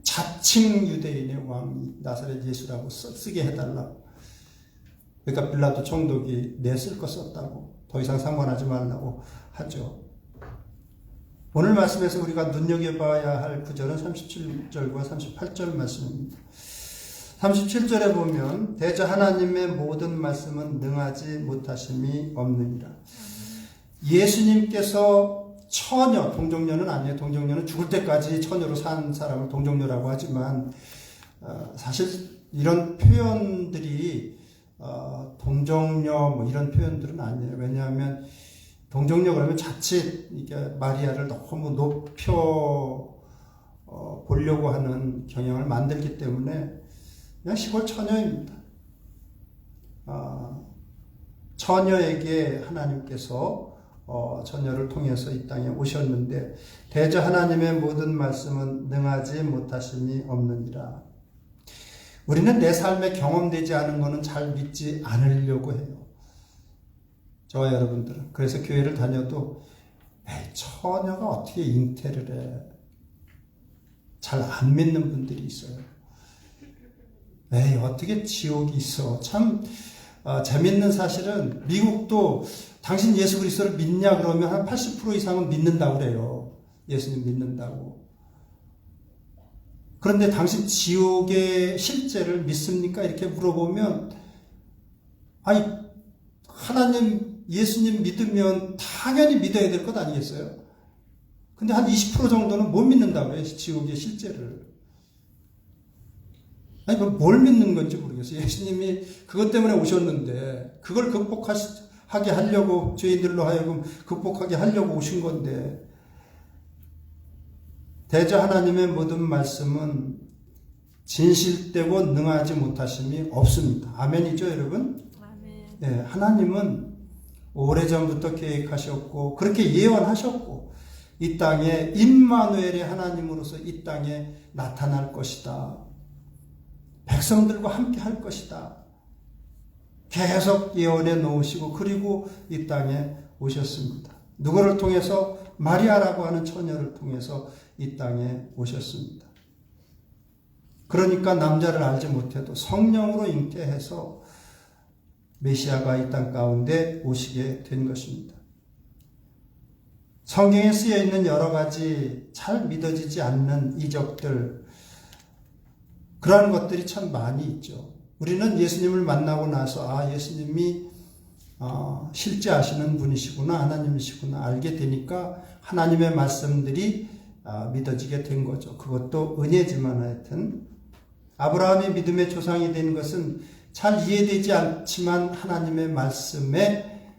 Speaker 2: 자칭 유대인의 왕 나사렛 예수라고 쓰게 해달라고. 그러니까 빌라도 총독이 내 쓸 거 썼다고 더 이상 상관하지 말라고 하죠. 오늘 말씀에서 우리가 눈여겨봐야 할 구절은 37절과 38절 말씀입니다. 37절에 보면 대저 하나님의 모든 말씀은 능하지 못하심이 없느니라. 예수님께서 처녀, 동정녀는 아니에요. 동정녀는 죽을 때까지 처녀로 산 사람을 동정녀라고 하지만 사실 이런 표현들이 동정녀 뭐 이런 표현들은 아니에요. 왜냐하면 동정녀 그러면 자칫 이게 마리아를 너무 높여 보려고 하는 경향을 만들기 때문에 그냥 시골 처녀입니다. 처녀에게 하나님께서 처녀를 통해서 이 땅에 오셨는데 대저 하나님의 모든 말씀은 능하지 못하심이 없느니라. 우리는 내 삶에 경험되지 않은 것은 잘 믿지 않으려고 해요. 저와 여러분들은. 그래서 교회를 다녀도 처녀가 어떻게 잉태를 해. 잘 안 믿는 분들이 있어요. 어떻게 지옥이 있어. 참 재밌는 사실은 미국도 당신 예수 그리스도를 믿냐 그러면 한 80% 이상은 믿는다고 그래요. 예수님 믿는다고. 그런데 당신 지옥의 실제를 믿습니까? 이렇게 물어보면 아니 하나님 예수님 믿으면 당연히 믿어야 될 것 아니겠어요? 근데 한 20% 정도는 못 믿는다고 해요. 지옥의 실제를. 아니 뭘 믿는 건지 모르겠어요. 예수님이 그것 때문에 오셨는데 그걸 극복하게 하려고 죄인들로 하여금 극복하게 하려고 오신 건데 대저 하나님의 모든 말씀은 진실되고 능하지 못하심이 없습니다. 아멘이죠, 여러분?
Speaker 4: 아멘.
Speaker 2: 네, 하나님은 오래전부터 계획하셨고 그렇게 예언하셨고 이 땅에 임마누엘의 하나님으로서 이 땅에 나타날 것이다. 백성들과 함께 할 것이다. 계속 예언해 놓으시고 그리고 이 땅에 오셨습니다. 누구를 통해서? 마리아라고 하는 처녀를 통해서 이 땅에 오셨습니다. 그러니까 남자를 알지 못해도 성령으로 잉태해서 메시아가 이 땅 가운데 오시게 된 것입니다. 성경에 쓰여 있는 여러 가지 잘 믿어지지 않는 이적들, 그러한 것들이 참 많이 있죠. 우리는 예수님을 만나고 나서 예수님이 실제하시는 분이시구나, 하나님이시구나 알게 되니까 하나님의 말씀들이 믿어지게 된 거죠. 그것도 은혜지만 하여튼 아브라함이 믿음의 조상이 된 것은 잘 이해되지 않지만 하나님의 말씀에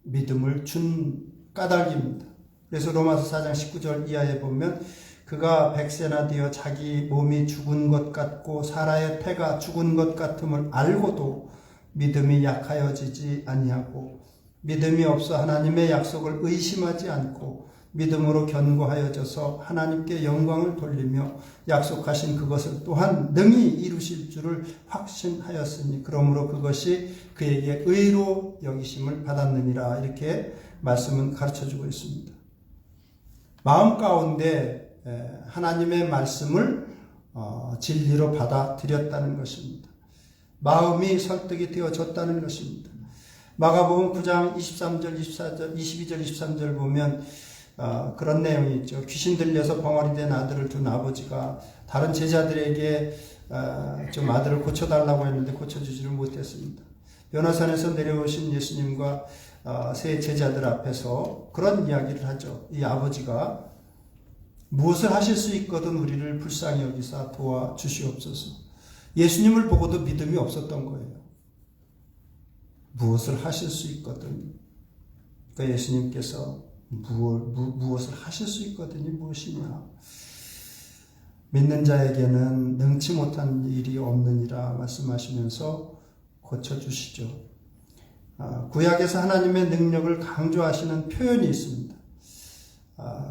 Speaker 2: 믿음을 준 까닭입니다. 그래서 로마서 4장 19절 이하에 보면 그가 100세나 되어 자기 몸이 죽은 것 같고 사라의 태가 죽은 것 같음을 알고도 믿음이 약하여지지 아니하고 믿음이 없어 하나님의 약속을 의심하지 않고 믿음으로 견고하여져서 하나님께 영광을 돌리며 약속하신 그것을 또한 능히 이루실 줄을 확신하였으니 그러므로 그것이 그에게 의로 여기심을 받았느니라. 이렇게 말씀은 가르쳐주고 있습니다. 마음 가운데 하나님의 말씀을 진리로 받아들였다는 것입니다. 마음이 설득이 되어졌다는 것입니다. 마가복음 9장 23절, 24절, 22절, 23절 보면 그런 내용이 있죠. 귀신 들려서 벙어리 된 아들을 둔 아버지가 다른 제자들에게 좀 아들을 고쳐달라고 했는데 고쳐주지를 못했습니다. 연화산에서 내려오신 예수님과 세 제자들 앞에서 그런 이야기를 하죠. 이 아버지가 무엇을 하실 수 있거든 우리를 불쌍히 여기사 도와주시옵소서. 예수님을 보고도 믿음이 없었던 거예요. 무엇을 하실 수 있거든. 그러니까 예수님께서 무엇을 하실 수 있거든이 무엇이냐. 믿는 자에게는 능치 못한 일이 없느니라 말씀하시면서 고쳐주시죠. 구약에서 하나님의 능력을 강조하시는 표현이 있습니다.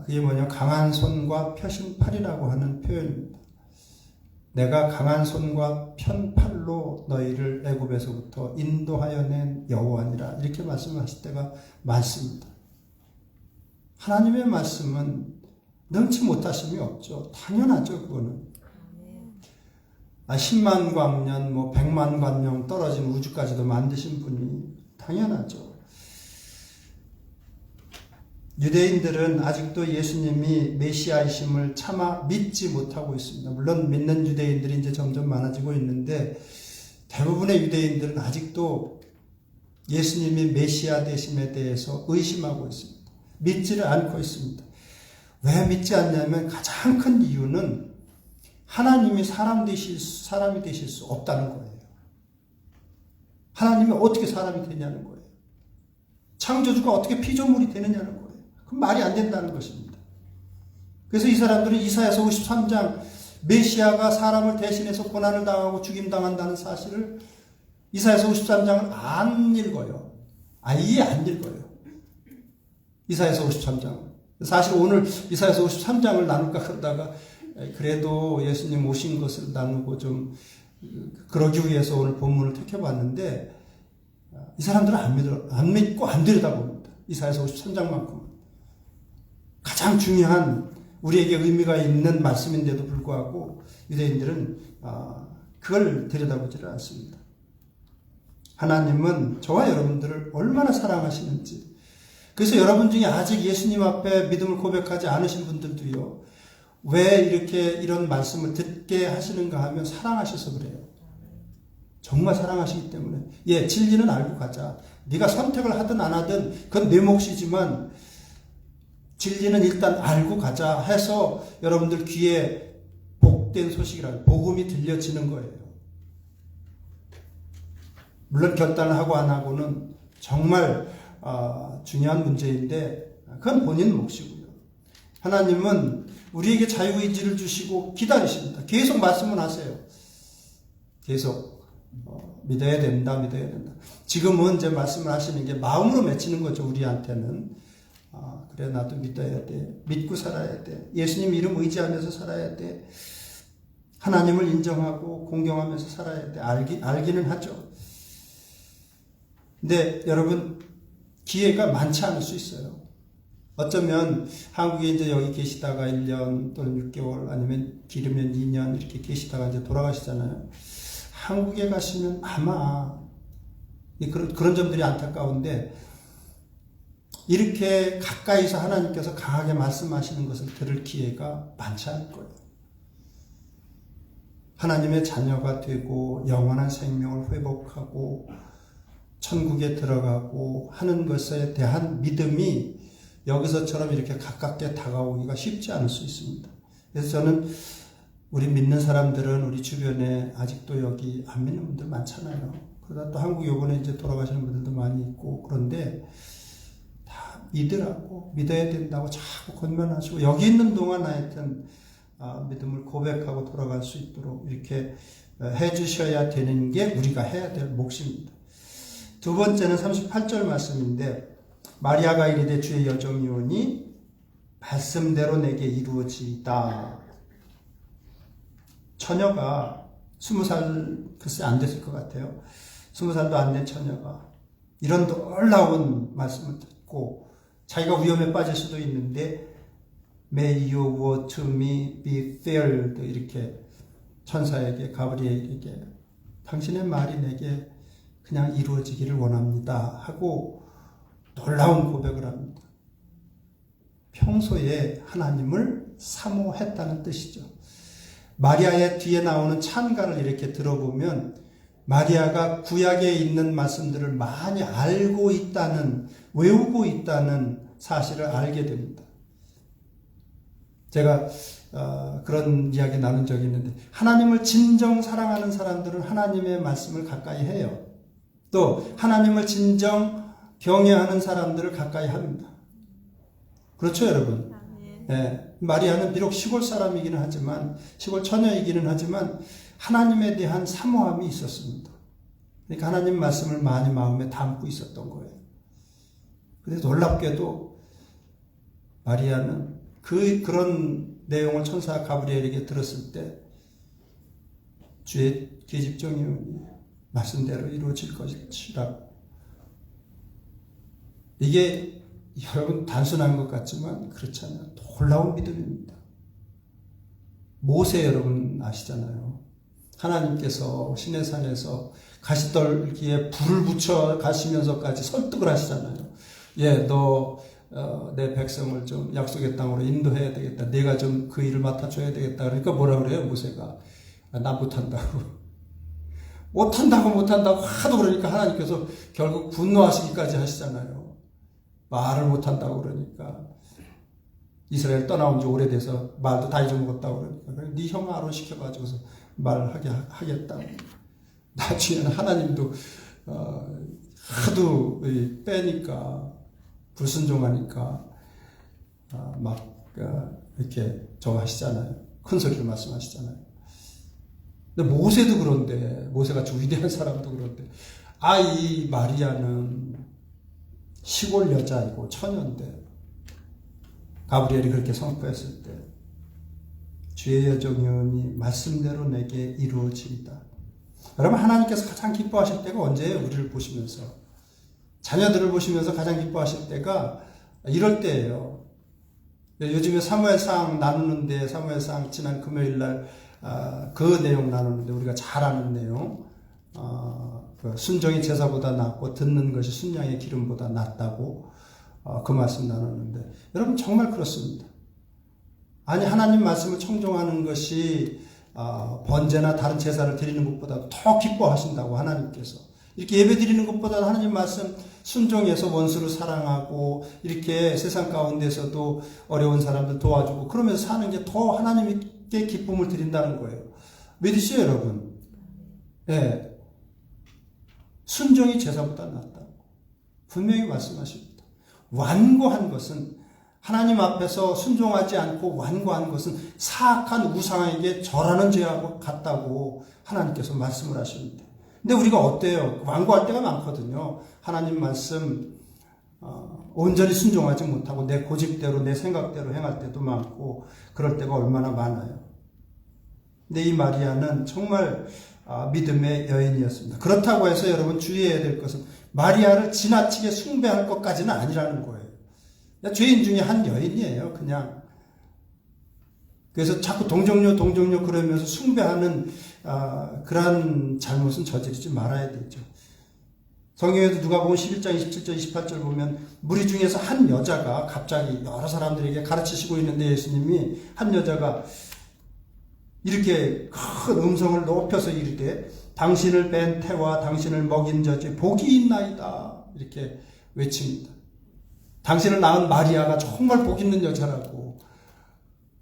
Speaker 2: 그게 뭐냐, 강한 손과 펴신 팔이라고 하는 표현입니다. 내가 강한 손과 편 팔로 너희를 애굽에서부터 인도하여 낸 여호와니라. 이렇게 말씀하실 때가 많습니다. 하나님의 말씀은 능치 못하심이 없죠. 당연하죠, 그거는. 10만 광년, 100만 광년 떨어진 우주까지도 만드신 분이 당연하죠. 유대인들은 아직도 예수님이 메시아이심을 차마 믿지 못하고 있습니다. 물론 믿는 유대인들이 이제 점점 많아지고 있는데 대부분의 유대인들은 아직도 예수님이 메시아 되심에 대해서 의심하고 있습니다. 믿지를 않고 있습니다. 왜 믿지 않냐면 가장 큰 이유는 하나님이 사람이 되실 수 없다는 거예요. 하나님이 어떻게 사람이 되냐는 거예요. 창조주가 어떻게 피조물이 되느냐는 거예요. 그건 말이 안 된다는 것입니다. 그래서 이 사람들은 이사야서 53장 메시아가 사람을 대신해서 고난을 당하고 죽임당한다는 사실을 이사야서 53장을 안 읽어요. 아예 안 읽어요. 이사야서 53장. 사실 오늘 이사야서 53장을 나눌까 그러다가 그래도 예수님 오신 것을 나누고 좀 그러기 위해서 오늘 본문을 택해봤는데 이 사람들은 안 믿고 안 들여다봅니다. 이사야서 53장만큼은. 가장 중요한 우리에게 의미가 있는 말씀인데도 불구하고 유대인들은 그걸 들여다보지를 않습니다. 하나님은 저와 여러분들을 얼마나 사랑하시는지. 그래서 여러분 중에 아직 예수님 앞에 믿음을 고백하지 않으신 분들도요. 왜 이렇게 이런 말씀을 듣게 하시는가 하면 사랑하셔서 그래요. 정말 사랑하시기 때문에. 진리는 알고 가자. 네가 선택을 하든 안 하든 그건 내 몫이지만 진리는 일단 알고 가자 해서 여러분들 귀에 복된 소식이라고 복음이 들려지는 거예요. 물론 결단을 하고 안 하고는 정말 중요한 문제인데 그건 본인 몫이고요. 하나님은 우리에게 자유의지를 주시고 기다리십니다. 계속 말씀을 하세요. 계속 믿어야 된다, 믿어야 된다. 지금은 이제 말씀을 하시는 게 마음으로 맺히는 거죠. 우리한테는. 그래 나도 믿어야 돼. 믿고 살아야 돼. 예수님 이름 의지하면서 살아야 돼. 하나님을 인정하고 공경하면서 살아야 돼. 알기는 하죠. 근데 여러분, 기회가 많지 않을 수 있어요. 어쩌면 한국에 이제 여기 계시다가 1년 또는 6개월 아니면 길으면 2년 이렇게 계시다가 이제 돌아가시잖아요. 한국에 가시면 아마 그런 점들이 안타까운데 이렇게 가까이서 하나님께서 강하게 말씀하시는 것을 들을 기회가 많지 않을 거예요. 하나님의 자녀가 되고 영원한 생명을 회복하고 천국에 들어가고 하는 것에 대한 믿음이 여기서처럼 이렇게 가깝게 다가오기가 쉽지 않을 수 있습니다. 그래서 저는 우리 믿는 사람들은 우리 주변에 아직도 여기 안 믿는 분들 많잖아요. 그러다 또 한국 요번에 이제 돌아가시는 분들도 많이 있고 그런데 다 믿으라고 믿어야 된다고 자꾸 권면하시고 여기 있는 동안 하여튼 믿음을 고백하고 돌아갈 수 있도록 이렇게 해주셔야 되는 게 우리가 해야 될 몫입니다. 두 번째는 38절 말씀인데 마리아가 이르되 주의 여종이오니 말씀대로 내게 이루어지이다. 처녀가 20살 글쎄 안 됐을 것 같아요. 20살도 안 된 처녀가 이런 놀라운 말씀을 듣고 자기가 위험에 빠질 수도 있는데 May your word to me be fulfilled 이렇게 천사에게 가브리엘에게 당신의 말이 내게 그냥 이루어지기를 원합니다 하고 놀라운 고백을 합니다. 평소에 하나님을 사모했다는 뜻이죠. 마리아의 뒤에 나오는 찬가를 이렇게 들어보면 마리아가 구약에 있는 말씀들을 많이 알고 있다는, 외우고 있다는 사실을 알게 됩니다. 제가 그런 이야기 나눈 적이 있는데 하나님을 진정 사랑하는 사람들은 하나님의 말씀을 가까이 해요. 또 하나님을 진정 경외하는 사람들을 가까이 합니다. 그렇죠, 여러분? 네, 마리아는 비록 시골 사람이기는 하지만 시골 처녀이기는 하지만 하나님에 대한 사모함이 있었습니다. 그러니까 하나님 말씀을 많이 마음에 담고 있었던 거예요. 그래서 놀랍게도 마리아는 그런 내용을 천사 가브리엘에게 들었을 때 주의 계집종이 말씀대로 이루어질 것이라고. 이게 여러분 단순한 것 같지만 그렇지 않아요. 놀라운 믿음입니다. 모세 여러분 아시잖아요. 하나님께서 시내산에서 가시떨기에 불을 붙여 가시면서까지 설득을 하시잖아요. 예, 너 내 백성을 좀 약속의 땅으로 인도해야 되겠다. 내가 좀 그 일을 맡아줘야 되겠다. 그러니까 뭐라 그래요, 모세가? 나 못한다고. 못한다고 하도 그러니까 하나님께서 결국 분노하시기까지 하시잖아요. 말을 못한다고 그러니까. 이스라엘 떠나온 지 오래돼서 말도 다 잊어먹었다고 그러니까. 네 형 아론 시켜가지고서 말하게 하겠다고. 나중에는 하나님도 하도 빼니까 불순종하니까 막 이렇게 저거 하시잖아요. 큰 소리로 말씀하시잖아요. 근데 모세도 그런데 모세같이 위대한 사람도 그런데 이 마리아는 시골 여자이고 처녀인데 가브리엘이 그렇게 선포했을 때 주의 여종이오니 말씀대로 내게 이루어지이다. 여러분 하나님께서 가장 기뻐하실 때가 언제예요? 우리를 보시면서 자녀들을 보시면서 가장 기뻐하실 때가 이럴 때예요. 요즘에 사무엘상 나누는데 사무엘상 지난 금요일날 그 내용 나누는데 우리가 잘 아는 내용 순종이 제사보다 낫고 듣는 것이 순양의 기름보다 낫다고 그 말씀 나누는데 여러분 정말 그렇습니다. 아니 하나님 말씀을 청종하는 것이 번제나 다른 제사를 드리는 것보다 더 기뻐하신다고 하나님께서 이렇게 예배 드리는 것보다 하나님 말씀 순종해서 원수를 사랑하고 이렇게 세상 가운데서도 어려운 사람들 도와주고 그러면서 사는 게 더 하나님께 기쁨을 드린다는 거예요. 믿으시죠 여러분? 네. 순종이 제사보다 낫다고 분명히 말씀하십니다. 완고한 것은 하나님 앞에서 순종하지 않고 완고한 것은 사악한 우상에게 절하는 죄하고 같다고 하나님께서 말씀을 하십니다. 근데 우리가 어때요? 완고할 때가 많거든요. 하나님 말씀 온전히 순종하지 못하고 내 고집대로 내 생각대로 행할 때도 많고 그럴 때가 얼마나 많아요. 근데 이 마리아는 정말 믿음의 여인이었습니다. 그렇다고 해서 여러분 주의해야 될 것은 마리아를 지나치게 숭배할 것까지는 아니라는 거예요. 그냥 죄인 중에 한 여인이에요. 그냥. 그래서 자꾸 동정녀 그러면서 숭배하는 그러한 잘못은 저지르지 말아야 되죠. 성경에도 누가복음 11장 27절 28절 보면 무리 중에서 한 여자가 갑자기 여러 사람들에게 가르치시고 있는데 예수님이 한 여자가 이렇게 큰 음성을 높여서 이르되 당신을 뺀 태와 당신을 먹인 저지 복이 있나이다 이렇게 외칩니다. 당신을 낳은 마리아가 정말 복 있는 여자라고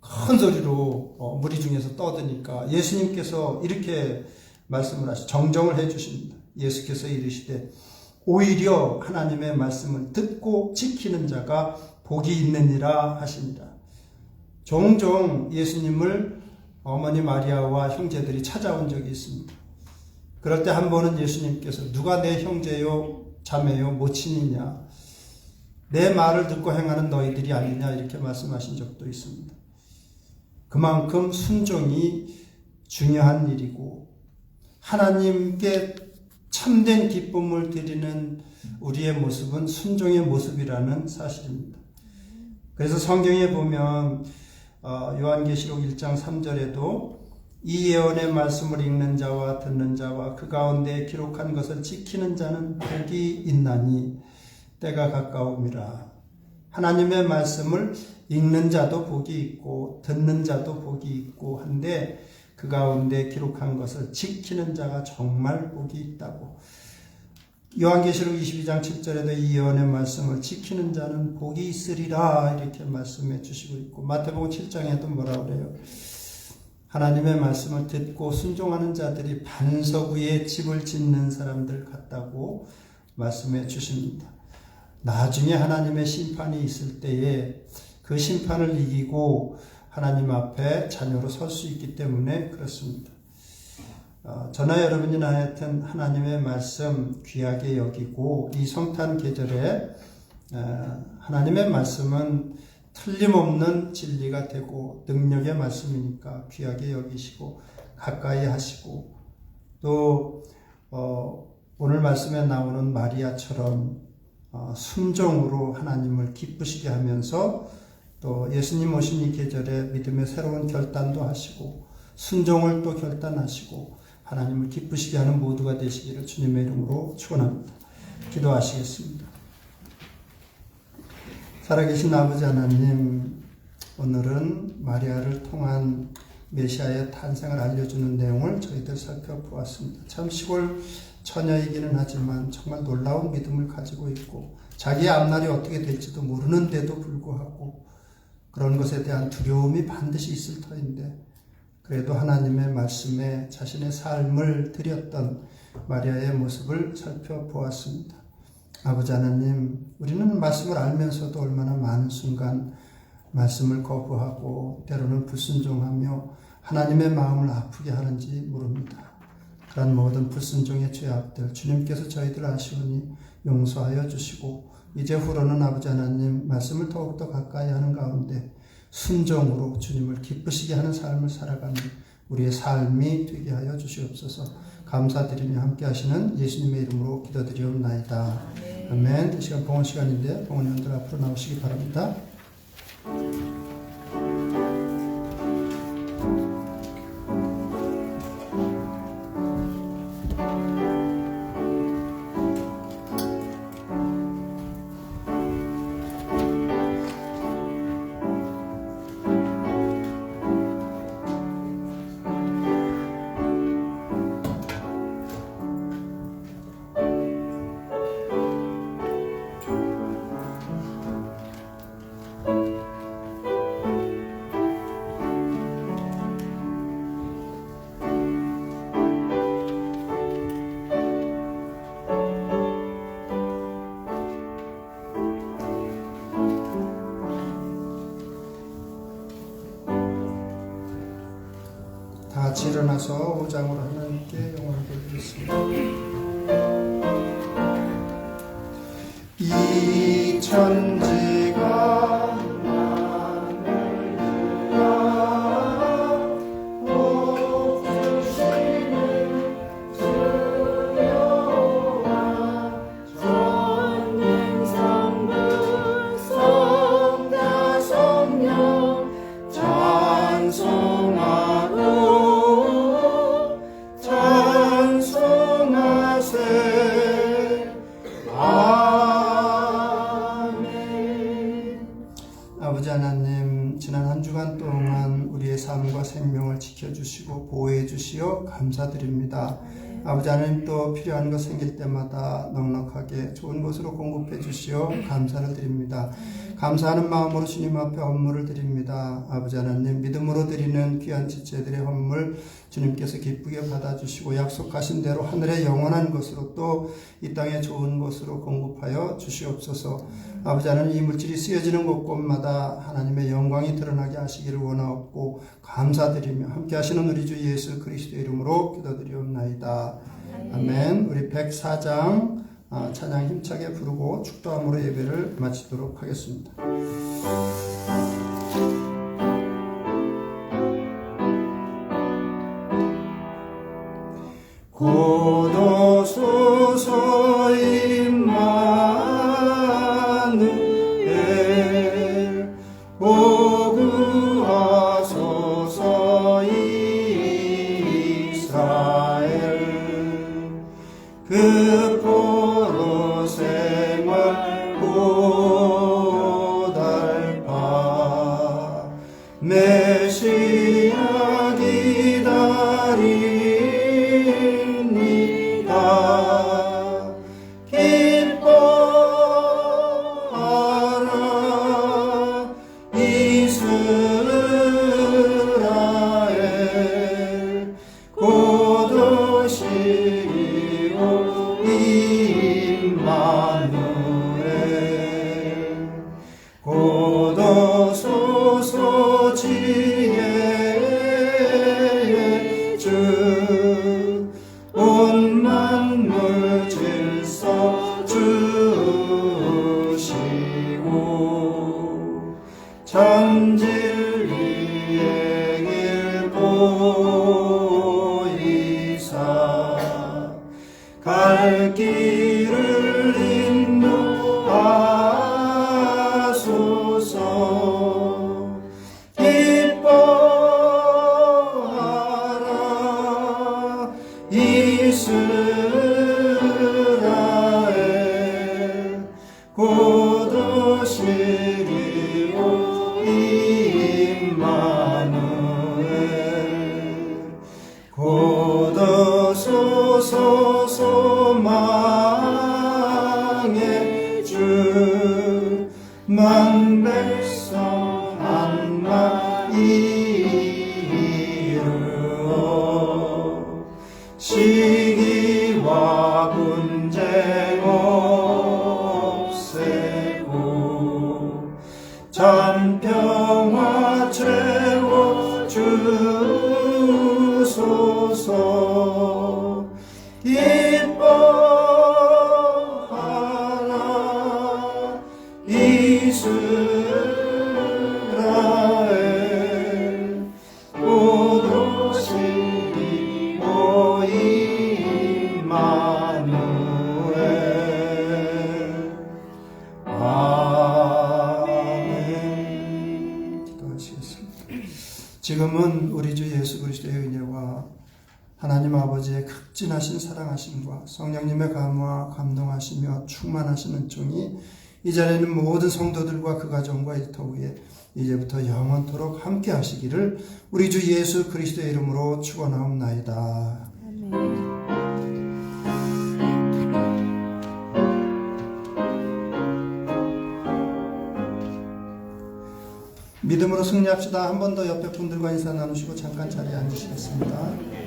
Speaker 2: 큰 소리로 무리 중에서 떠드니까 예수님께서 이렇게 말씀을 하시고 정정을 해 주십니다. 예수께서 이르시되 오히려 하나님의 말씀을 듣고 지키는 자가 복이 있느니라 하십니다. 종종 예수님을 어머니 마리아와 형제들이 찾아온 적이 있습니다. 그럴 때 한 번은 예수님께서 누가 내 형제요 자매요 모친이냐 내 말을 듣고 행하는 너희들이 아니냐 이렇게 말씀하신 적도 있습니다. 그만큼 순종이 중요한 일이고 하나님께 참된 기쁨을 드리는 우리의 모습은 순종의 모습이라는 사실입니다. 그래서 성경에 보면 요한계시록 1장 3절에도 이 예언의 말씀을 읽는 자와 듣는 자와 그 가운데 기록한 것을 지키는 자는 복이 있나니 때가 가까움이라. 하나님의 말씀을 읽는 자도 복이 있고 듣는 자도 복이 있고 한데 그 가운데 기록한 것을 지키는 자가 정말 복이 있다고. 요한계시록 22장 7절에도 이 예언의 말씀을 지키는 자는 복이 있으리라 이렇게 말씀해 주시고 있고 마태복음 7장에도 뭐라 그래요? 하나님의 말씀을 듣고 순종하는 자들이 반석 위에 집을 짓는 사람들 같다고 말씀해 주십니다. 나중에 하나님의 심판이 있을 때에 그 심판을 이기고 하나님 앞에 자녀로 설 수 있기 때문에 그렇습니다. 저나 여러분이나 하여튼 하나님의 말씀 귀하게 여기고 이 성탄 계절에 하나님의 말씀은 틀림없는 진리가 되고 능력의 말씀이니까 귀하게 여기시고 가까이 하시고 또 오늘 말씀에 나오는 마리아처럼 순종으로 하나님을 기쁘시게 하면서 또 예수님 오신 이 계절에 믿음의 새로운 결단도 하시고 순종을 또 결단하시고 하나님을 기쁘시게 하는 모두가 되시기를 주님의 이름으로 축원합니다. 기도하시겠습니다. 살아계신 아버지 하나님, 오늘은 마리아를 통한 메시아의 탄생을 알려주는 내용을 저희들 살펴보았습니다. 참 시골 처녀이기는 하지만 정말 놀라운 믿음을 가지고 있고 자기의 앞날이 어떻게 될지도 모르는데도 불구하고 그런 것에 대한 두려움이 반드시 있을 터인데 그래도 하나님의 말씀에 자신의 삶을 드렸던 마리아의 모습을 살펴보았습니다. 아버지 하나님, 우리는 말씀을 알면서도 얼마나 많은 순간 말씀을 거부하고 때로는 불순종하며 하나님의 마음을 아프게 하는지 모릅니다. 그런 모든 불순종의 죄악들 주님께서 저희들 아시오니 용서하여 주시고 이제 후로는 아버지 하나님 말씀을 더욱더 가까이 하는 가운데 순종으로 주님을 기쁘시게 하는 삶을 살아가는 우리의 삶이 되게 하여 주시옵소서. 감사드리며 함께 하시는 예수님의 이름으로 기도드리옵나이다. 아멘. 이 시간 봉헌 시간인데 봉헌원들 앞으로 나오시기 바랍니다. 다 같이 일어나서 오장으로 하나님께 영광을 돌리겠습니다. 이 천지가 만을 위하여 주시고 보호해 주시어 감사드립니다. 아버지 하나님 또 필요한 것 생길 때마다 넉넉하게 좋은 것으로 공급해 주시어 감사를 드립니다. 감사하는 마음으로 주님 앞에 헌물을 드립니다. 아버지 하나님 믿음으로 드리는 귀한 지체들의 헌물 주님께서 기쁘게 받아주시고 약속하신 대로 하늘의 영원한 것으로 또 이 땅의 좋은 것으로 공급하여 주시옵소서. 아버지 하나님 이 물질이 쓰여지는 곳곳마다 하나님의 영광이 드러나게 하시기를 원하옵고 감사드리며 함께 하시는 우리 주 예수 그리스도의 이름으로 기도드리옵나이다. 아멘. 우리 104장 찬양 힘차게 부르고 축도함으로 예배를 마치도록 하겠습니다. 고도소서 임마누엘 보구하소서 이스라엘 그 포로 생활 고달파 메시아 기다립니다. 기뻐하라 이스라엘 고도시오 임마누엘 고도소서 지혜의 주 온 만물 질서 주시고 전진리의 길 보이사 갈 길을 인도하소서. 기뻐하라 이스라엘 고도시리오 임마누엘 고도소서 소망의 주 만백성 한마 이루어 시기와 분쟁 없애고 참평화 채워 주소서. 기뻐하라 이스라엘 고도시리오 임마누엘. 아멘. 기도하시겠습니다. 지금은 우리 주 예수 그리스도의 은혜와 하나님 아버지의 극진하신 사랑하심과 성령님의 감화 감동하시며 충만하신 은총이 이 자리에 있는 모든 성도들과 그 가정과 일터 위에 이제부터 영원토록 함께 하시기를 우리 주 예수 그리스도의 이름으로 축원하옵나이다.
Speaker 4: 아멘.
Speaker 2: 믿음으로 승리합시다. 한 번 더 옆에 분들과 인사 나누시고 잠깐 자리에 앉으시겠습니다.